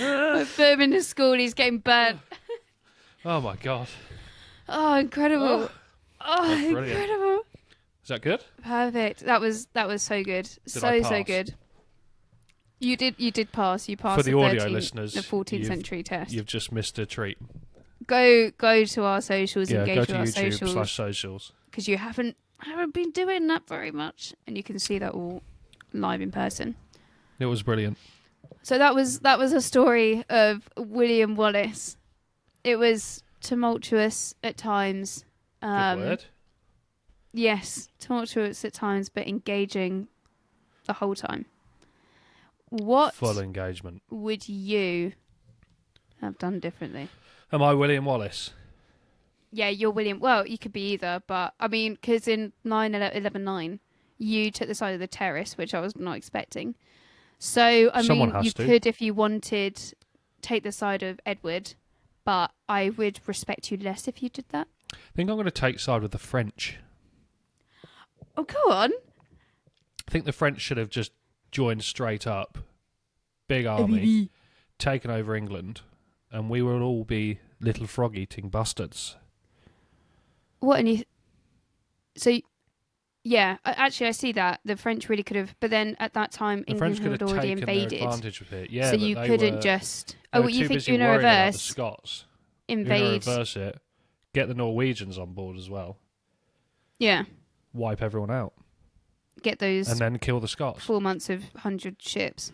I put him in the school. He's getting burnt. Oh my god. Oh, incredible! Oh, That's brilliant. incredible! Is that good? Perfect. That was so good. I So pass? good. You did pass. You passed For the audio 13th listeners, the 14th century test. You've just missed a treat. Go to our socials, Yeah, engage go with to our YouTube socials, /socials. because you haven't been doing that very much, and you can see that all live in person. It was brilliant. So that was a story of William Wallace. It was tumultuous at times. Good word. Yes, tumultuous at times, but engaging the whole time. What Full engagement. would you have done differently? Am I William Wallace? Yeah, you're William. Well, you could be either, but I mean, because in 9/11/9, you took the side of the terrorists, which I was not expecting. So, I Someone mean, has you to. could, if you wanted, take the side of Edward, but I would respect you less if you did that. I think I'm going to take side with the French. Oh, go on. I think the French should have just joined straight up. Big army. Taken over England. And we will all be little frog-eating bastards. What? And you? So, yeah. Actually, I see that the French really could have, but then at that time, The England French could had have already taken invaded, their advantage of it. Yeah, so but you they couldn't were, just. they Oh, were well, you too think busy you're gonna worrying about the reverse Scots. invade? You're going to reverse it. Get the Norwegians on board as well. Yeah. Wipe everyone out. get those And then kill the Scots. 4 months of 100 ships.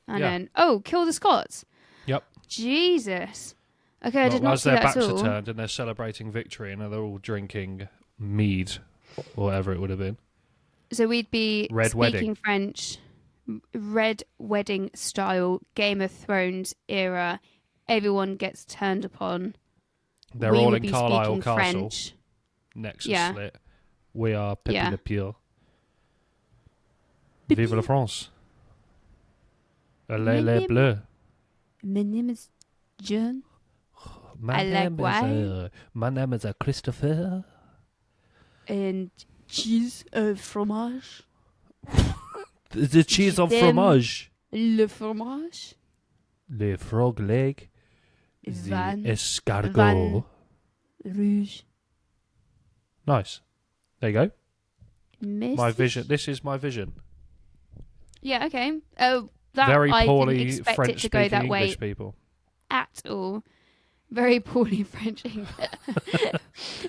And Yeah. then, kill the Scots. Yep. Jesus. Okay, I did Well, not as see their that backs at are all. turned and they're celebrating victory and they're all drinking mead, or whatever it would have been. So we'd be Red speaking wedding. French, red wedding style, Game of Thrones era. Everyone gets turned upon. They're We all would in be Carlisle speaking Castle. French. Necks Yeah. are slit. We are Pepe Yeah. Le Pew. Pepe. Vive la France. My Les name- Bleus. My name is John. My I like wine. my name is Christopher. And cheese fromage. The cheese of J'aime fromage. Le fromage. Le frog leg. Van. The escargot. Van. Rouge. Nice. There you go. Miss. My vision. This is my vision. Yeah, okay. Oh, that Very I didn't poorly expect it French to go speaking that way English people. at all. Very poorly French English.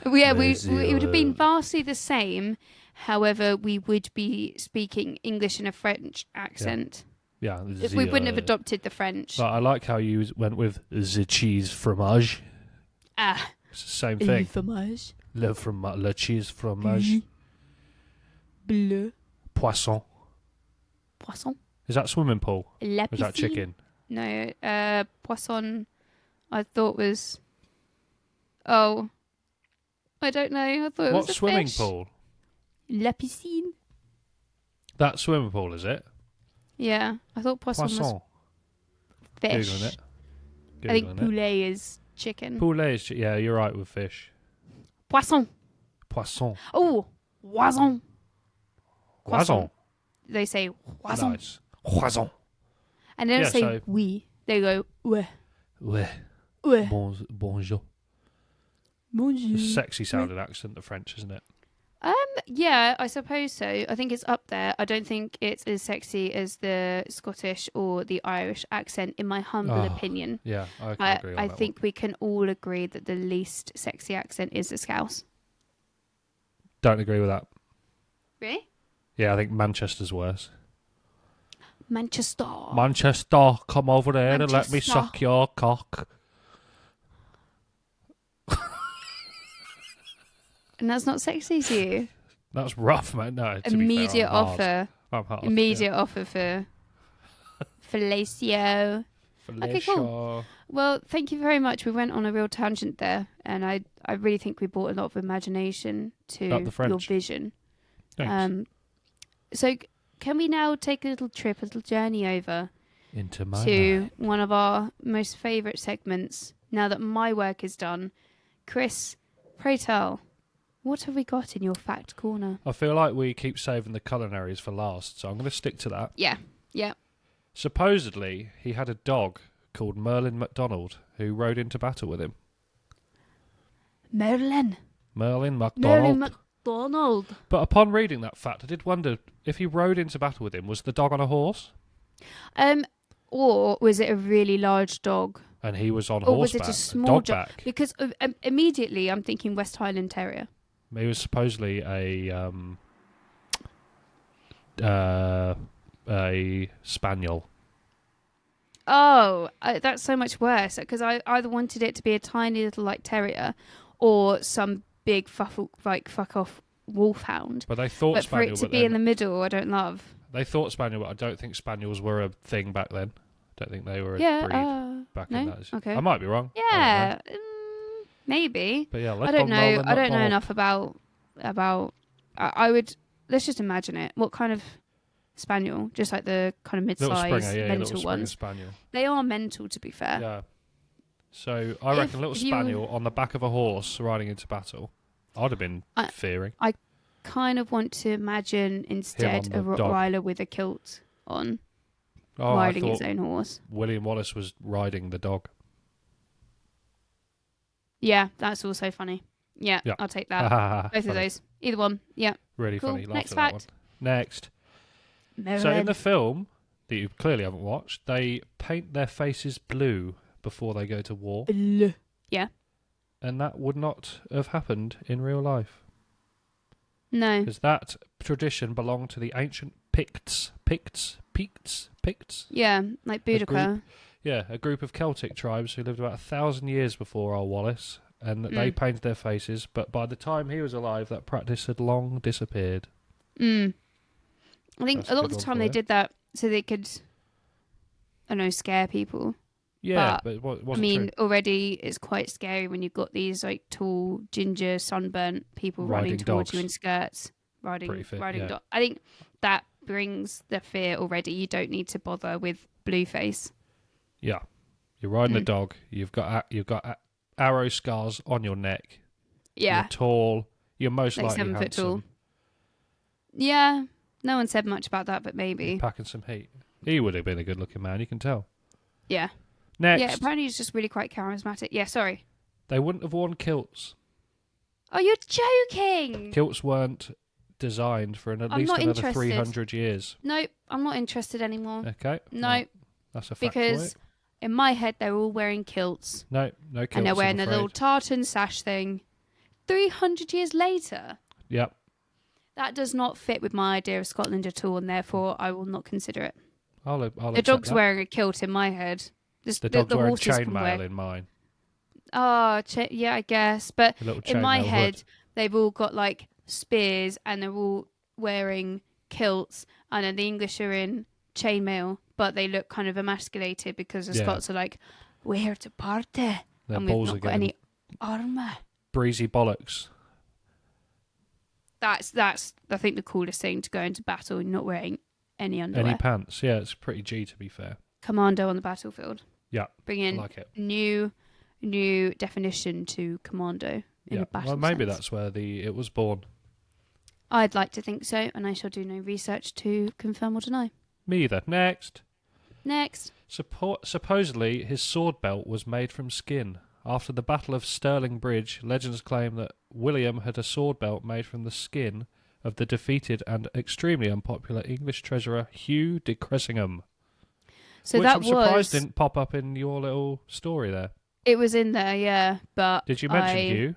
Yeah, it would have been vastly the same. However, we would be speaking English in a French accent. Yeah. If we wouldn't have adopted the French. But I like how you went with the cheese fromage. It's the same Le thing. fromage. Le cheese fromage. Bleu. Poisson. Poisson. Is that swimming pool? La Or is that piscine. chicken? No, poisson, I thought was... Oh. I don't know. I thought it What was a swimming fish. pool? La piscine. That swimming pool, is it? Yeah, I thought poisson Poisson. was fish. Googling it. I think Googling it. poulet is chicken. Poulet is yeah, you're right with fish. Poisson. Poisson. Oh, poisson. Poisson. They say poisson. Nice. Poisson. And they don't Yeah, say so- oui. They go ouais. Ouais. Ouais. Bonjour. Bonjour. Sexy sounding accent, the French, isn't it? Yeah, I suppose so. I think it's up there. I don't think it's as sexy as the Scottish or the Irish accent, in my humble opinion. Yeah, I can agree on I that think we can all agree that the least sexy accent is the Scouse. Don't agree with that. Really? Yeah, I think Manchester's worse. Manchester. Manchester, come over there and let me Manchester. suck your cock. And that's not sexy to you? That's rough, man. No, to be fair, Immediate I'm hard. offer. I'm hard, Immediate offer for fellatio. yeah. Okay, cool. Well, thank you very much. We went on a real tangent there, and I really think we brought a lot of imagination to About the French. your vision. Thanks. So can we now take a little trip, a little journey over Into my to mind. one of our most favourite segments, now that my work is done? Chris, pray tell, what have we got in your fact corner? I feel like we keep saving the culinaries for last, so I'm going to stick to that. Yeah. Supposedly, he had a dog called Merlin MacDonald who rode into battle with him. Merlin MacDonald. MacDonald. But upon reading that fact, I did wonder if he rode into battle with him, was the dog on a horse? Or was it a really large dog? And he was on Or was horseback. it a small dogback. Because immediately I'm thinking West Highland Terrier. He was supposedly a spaniel. Oh, that's so much worse. Because I either wanted it to be a tiny little like terrier, or some big fuck off wolfhound. But they thought But for spaniel. it to but be then in the middle, I don't love. they thought spaniel, but I don't think spaniels were a thing back then. I don't think they were a Yeah. breed back in No? that. Okay. I might be wrong. Yeah. Maybe. But yeah, I don't know. I don't know enough about. I would. Let's just imagine it. What kind of spaniel? Just like the kind of Little mid-sized Springer, yeah, mental little Springer ones. spaniel. They are mental, to be fair. Yeah. So I reckon a little if you- spaniel on the back of a horse riding into battle. I'd have been fearing. Kind of want to imagine instead on a the dog. Rottweiler with a kilt on, Oh, riding I his thought own horse. William Wallace was riding the dog. Yeah, that's also funny. Yeah, Yeah. I'll take that. Both of Funny. those. Either one. Yeah. Really Cool. funny. Laughed Next at that one. fact. Next. So in Merlin. the film that you clearly haven't watched, they paint their faces blue before they go to war, Yeah. and that would not have happened in real life. No. Because that tradition belonged to the ancient Picts. Picts? Yeah, like Boudicca. Yeah, a group of Celtic tribes who lived about 1,000 years before old Wallace, and they painted their faces, but by the time he was alive, that practice had long disappeared. I think That's a a lot good of the one time for they you. did that so they could, I don't know, scare people. Yeah, but it wasn't I mean, true. already it's quite scary when you've got these like tall, ginger, sunburnt people running Riding towards you dogs. in skirts, Pretty fit, riding yeah. dog. I think that brings the fear already. You don't need to bother with Blueface. Yeah, you're riding a dog. You've got arrow scars on your neck. Yeah, You're tall. You're most like likely 7 foot handsome. tall. Yeah, no one said much about that, but You're maybe. packing some heat. He would have been a good-looking man. You can tell. Yeah. Next, Yeah, apparently he's just really quite charismatic. Yeah, sorry. they wouldn't have worn kilts. Oh, you're joking! Kilts weren't designed for at I'm least not another interested. 300 years. Nope, I'm not interested anymore. Okay. No, well, that's a fact because for you. in my head they're all wearing kilts. No kilts. And they're wearing I'm a little afraid. tartan sash thing. 300 years later. Yep. That does not fit with my idea of Scotland at all, and therefore I will not consider it. I'll The accept dog's that. wearing a kilt in my head. The dog's wearing horses can chainmail wear. in mine. Oh, yeah, I guess. But A little in my chainmail head, hood. they've all got like spears and they're all wearing kilts, and then the English are in chainmail, but they look kind of emasculated because the Yeah. Scots are like, we're here to party, Their and we've balls not are got getting any armour. breezy bollocks. That's I think the coolest thing, to go into battle and not wearing any underwear. Any pants? Yeah, it's pretty G to be fair. Commando on the battlefield. Yeah, Bring I in like it. new definition to commando in Yeah, a battle well, maybe sense. that's where it was born. I'd like to think so, and I shall do no research to confirm or deny. Me either. Next. Next. Supposedly, his sword belt was made from skin. After the Battle of Stirling Bridge, legends claim that William had a sword belt made from the skin of the defeated and extremely unpopular English treasurer Hugh de Cressingham. So which that I'm surprised was... didn't pop up in your little story there. It was in there, yeah, but Did you mention Hugh?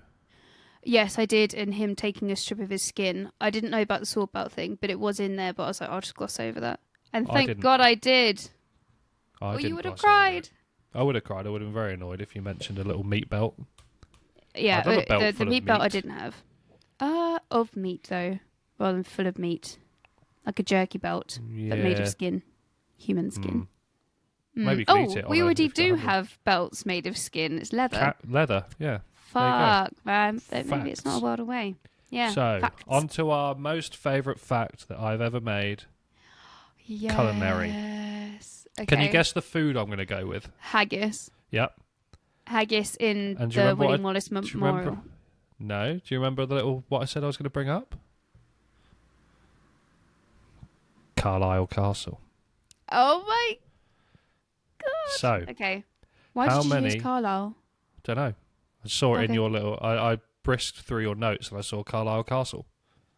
Yes, I did, and him taking a strip of his skin. I didn't know about the sword belt thing, but it was in there, but I was like, I'll just gloss over that. And I thank didn't. God I did. I Or didn't you would have gloss over cried. it. I would have cried. I would have been very annoyed if you mentioned a little meat belt. Yeah, I'd love a belt the full of meat belt I meat. didn't have. Of meat, though, rather than full of meat. Like a jerky belt, but made of skin. Human skin. Maybe you could eat it we on already if you're do hungry. have belts made of skin. It's leather. Leather, yeah. Fuck, man. But maybe it's Facts. not a world away. Yeah. So, facts. on to our most favourite fact that I've ever made. Culinary. Yes. Okay. Can you guess the food I'm going to go with? Haggis. Yep. Haggis in And do you the remember what William Wallace Do you Memorial. remember? No. Do you remember what I said I was going to bring up? Carlisle Castle. Oh my god. So, Okay. Why how did you many- use Carlisle? don't know. I saw it in Okay. your little... I brisked through your notes and I saw Carlisle Castle.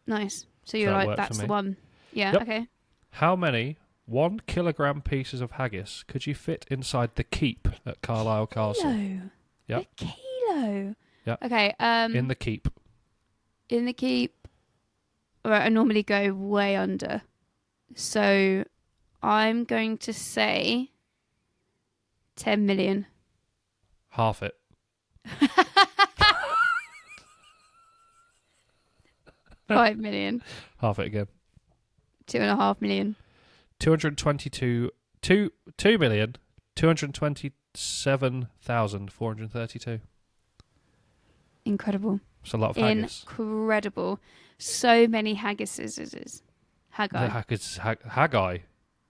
Nice. So So you're that like, worked for that's the me. one. Yeah, Yep. okay. How many 1 kilogram pieces of haggis could you fit inside the keep at Carlisle Castle? Kilo. Yep. A kilo. Yep. Okay. In the keep. In the keep. Alright, I normally go way under. So I'm going to say 10 million. Half it. 5 million. Half it again. 2.5 million. 227,432. Incredible. It's a lot of haggis. Incredible. So many haggises. Haggai. Haggai.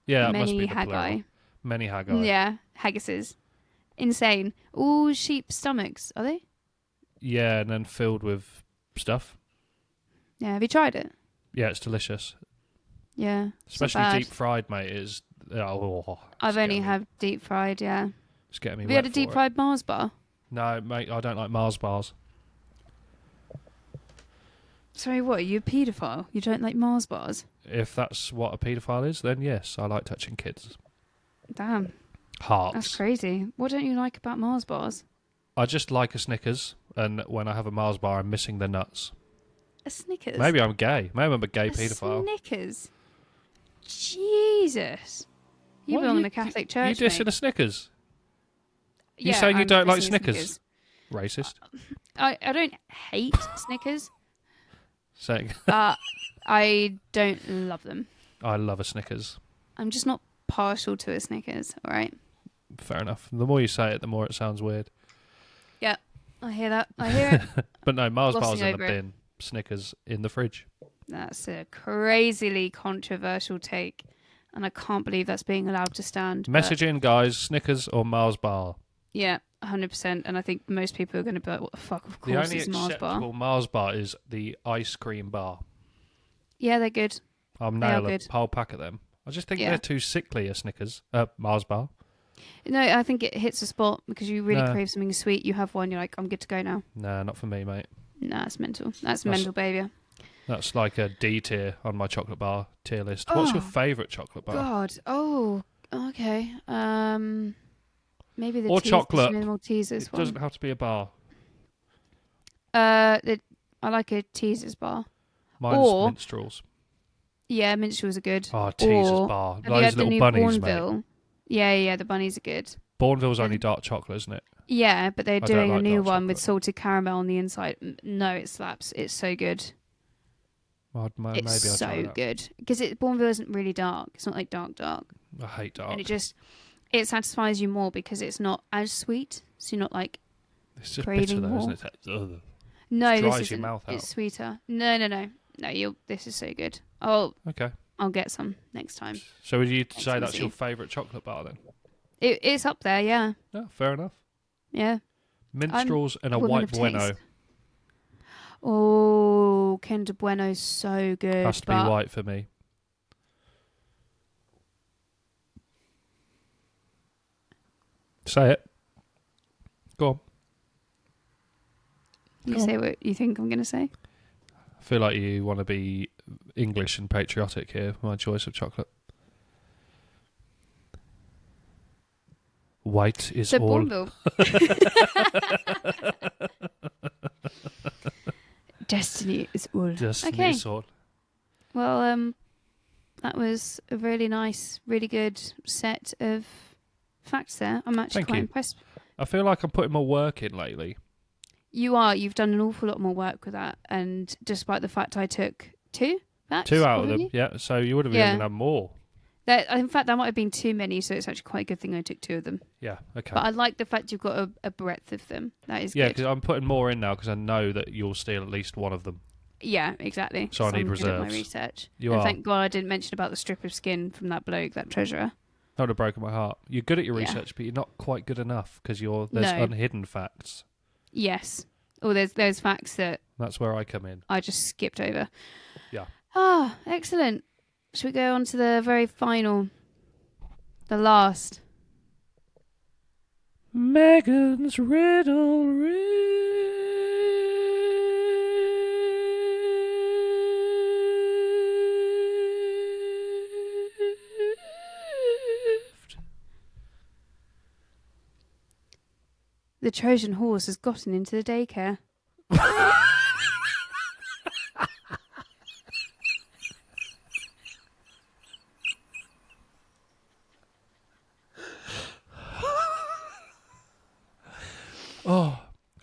Yeah, that must Many be the haggai. plural. Many haggai. Yeah, haggises. Insane. All sheep stomachs, are they? Yeah, and then filled with stuff. Yeah, have you tried it? Yeah, it's delicious. Yeah. it's not Especially bad. deep fried, mate. I've only had deep fried, yeah. It's getting me Have you wet had a for deep it. fried Mars bar? No, mate, I don't like Mars bars. Sorry, what? Are you a paedophile? You don't like Mars bars? If that's what a paedophile is, then yes, I like touching kids' Damn, hearts. that's crazy. What don't you like about Mars bars? I just like a Snickers, and when I have a Mars bar, I'm missing the nuts. A Snickers. Maybe I'm gay. Maybe I'm a gay A paedophile. Snickers. Jesus. You What, belong in the Catholic Church, You dissing mate. a Snickers? You Yeah, saying you I'm don't not like dissing Snickers? Racist. I don't hate Snickers, Saying but I don't love them. I love a Snickers. I'm just not partial to a Snickers, all right? Fair enough. The more you say it, the more it sounds weird. Yeah, I hear that. I hear it. But no, Mars Glossing bars in the over it. bin. Snickers in the fridge. That's a crazily controversial take, and I can't believe that's being allowed to stand. but Message in, guys. Snickers or Mars bar? Yeah, 100%. And I think most people are going to be like, what the fuck? Of The course only it's Mars bar. acceptable Mars bar is the ice cream bar. Yeah, they're good. I'll They are nail a good. whole pack of them. I just think Yeah. they're too sickly, a Snickers. Mars bar. No, I think it hits a spot because you really No. crave something sweet. You have one, you're like, I'm good to go now. Nah, not for me, mate. Nah, it's mental. That's mental behaviour. That's like a D tier on my chocolate bar tier list. What's your Oh, favourite chocolate bar? God. Oh, okay. Maybe the Or chocolate. the Maltesers It one. doesn't have to be a bar. I like a Teasers bar. Mine's Or- minstrels. Yeah, minstrels are good. Oh, Teasers Or- bar. Have you Those had the little new bunnies, mate. Bourneville? Yeah, the bunnies are good. Bourneville's only Yeah. dark chocolate, isn't it? Yeah, but they're don't doing a like new dark one with chocolate. salted caramel on the inside. No, it slaps. It's so good. Maybe It's I'll try so that. good. Because Bourneville isn't really dark. It's not like dark. I hate dark. And it satisfies you more because it's not as sweet. So you're not like, It's just craving bitter though, more. isn't it? Ugh. no, Dries this your isn't. mouth out. It's sweeter. No. This is so good. Okay. I'll get some next time. So would you say Excellent. that's your favourite chocolate bar then? It's up there, yeah. No, fair enough. Yeah. Minstrels and a woman white of bueno. taste. Oh, Kinder Bueno's so good. Has to be but white for me. Say it. Go on. You Go on. say what you think I'm going to say? I feel like you want to be English and patriotic here. My choice of chocolate. White is So all. Bourneville. Destiny is all. Just Okay. is all. Well, that was a really nice, really good set of facts there. I'm actually Thank quite you. impressed. I feel like I'm putting more work in lately. You are. You've done an awful lot more work with that. And despite the fact I took 2 facts. 2 out of them. already, Yeah, so you would have Yeah. even had more. in fact, that might have been too many, so it's actually quite a good thing I took 2 of them. Yeah, okay. But I like the fact you've got a breadth of them. That is Yeah, good. because I'm putting more in now because I know that you'll steal at least one of them. Yeah, exactly. So I need I'm good at my reserves. research. You and are. thank God I didn't mention about the strip of skin from that bloke, that treasurer. That would have broken my heart. You're good at your Yeah. research, but you're not quite good enough because there's No. unhidden facts. Yes. Or there's facts that That's where I come in. I just skipped over. Yeah. Ah, excellent. Should we go on to the very final, the last? Megan's riddle rift. The Trojan horse has gotten into the daycare.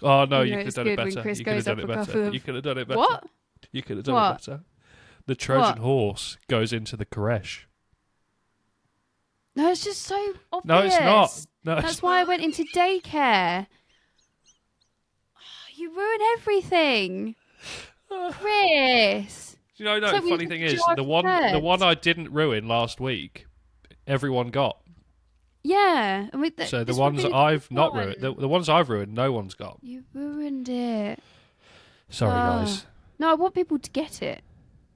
Oh no, You you know could have it's done it good when better. Chris You could have goes done up it a couple better. of- You could have done it better. What? You could have done What? it better. The Trojan What? horse goes into the creche. No, it's just so obvious. No, it's not. No, That's it's why I went into daycare. You ruin everything. Chris. You know, It's no. like The we funny thing did is, our the one first. I didn't ruin last week, everyone got. Yeah. I mean, So the this ones would be I've not one. ruined, the ones I've ruined, no one's got. You ruined it. Sorry, Ah. guys. No, I want people to get it.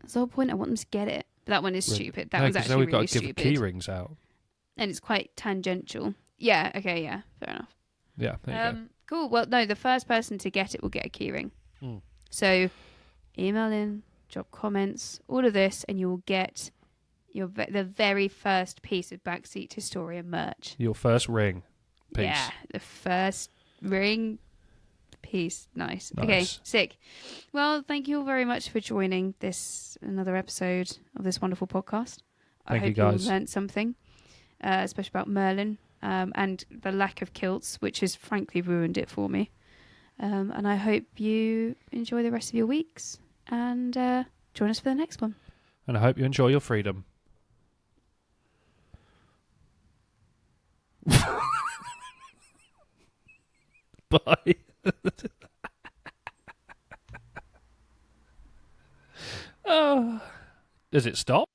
That's the whole point. I want them to get it. But that one is Really? stupid. That No, was 'cause then actually we've really got to give stupid. key rings out. And it's quite tangential. Yeah, okay, yeah. Fair enough. Yeah, there you go. Cool. Well, no, the first person to get it will get a key ring. Mm. So email in, drop comments, all of this, and you will get the very first piece of Backseat Historian merch. Your first ring piece. Yeah, the first ring Peace. Nice. Okay, sick. Well, thank you all very much for joining another episode of this wonderful podcast. I hope you all learned something, especially about Merlin and the lack of kilts, which has frankly ruined it for me. And I hope you enjoy the rest of your weeks and join us for the next one. And I hope you enjoy your freedom. Bye. Oh. Does it stop?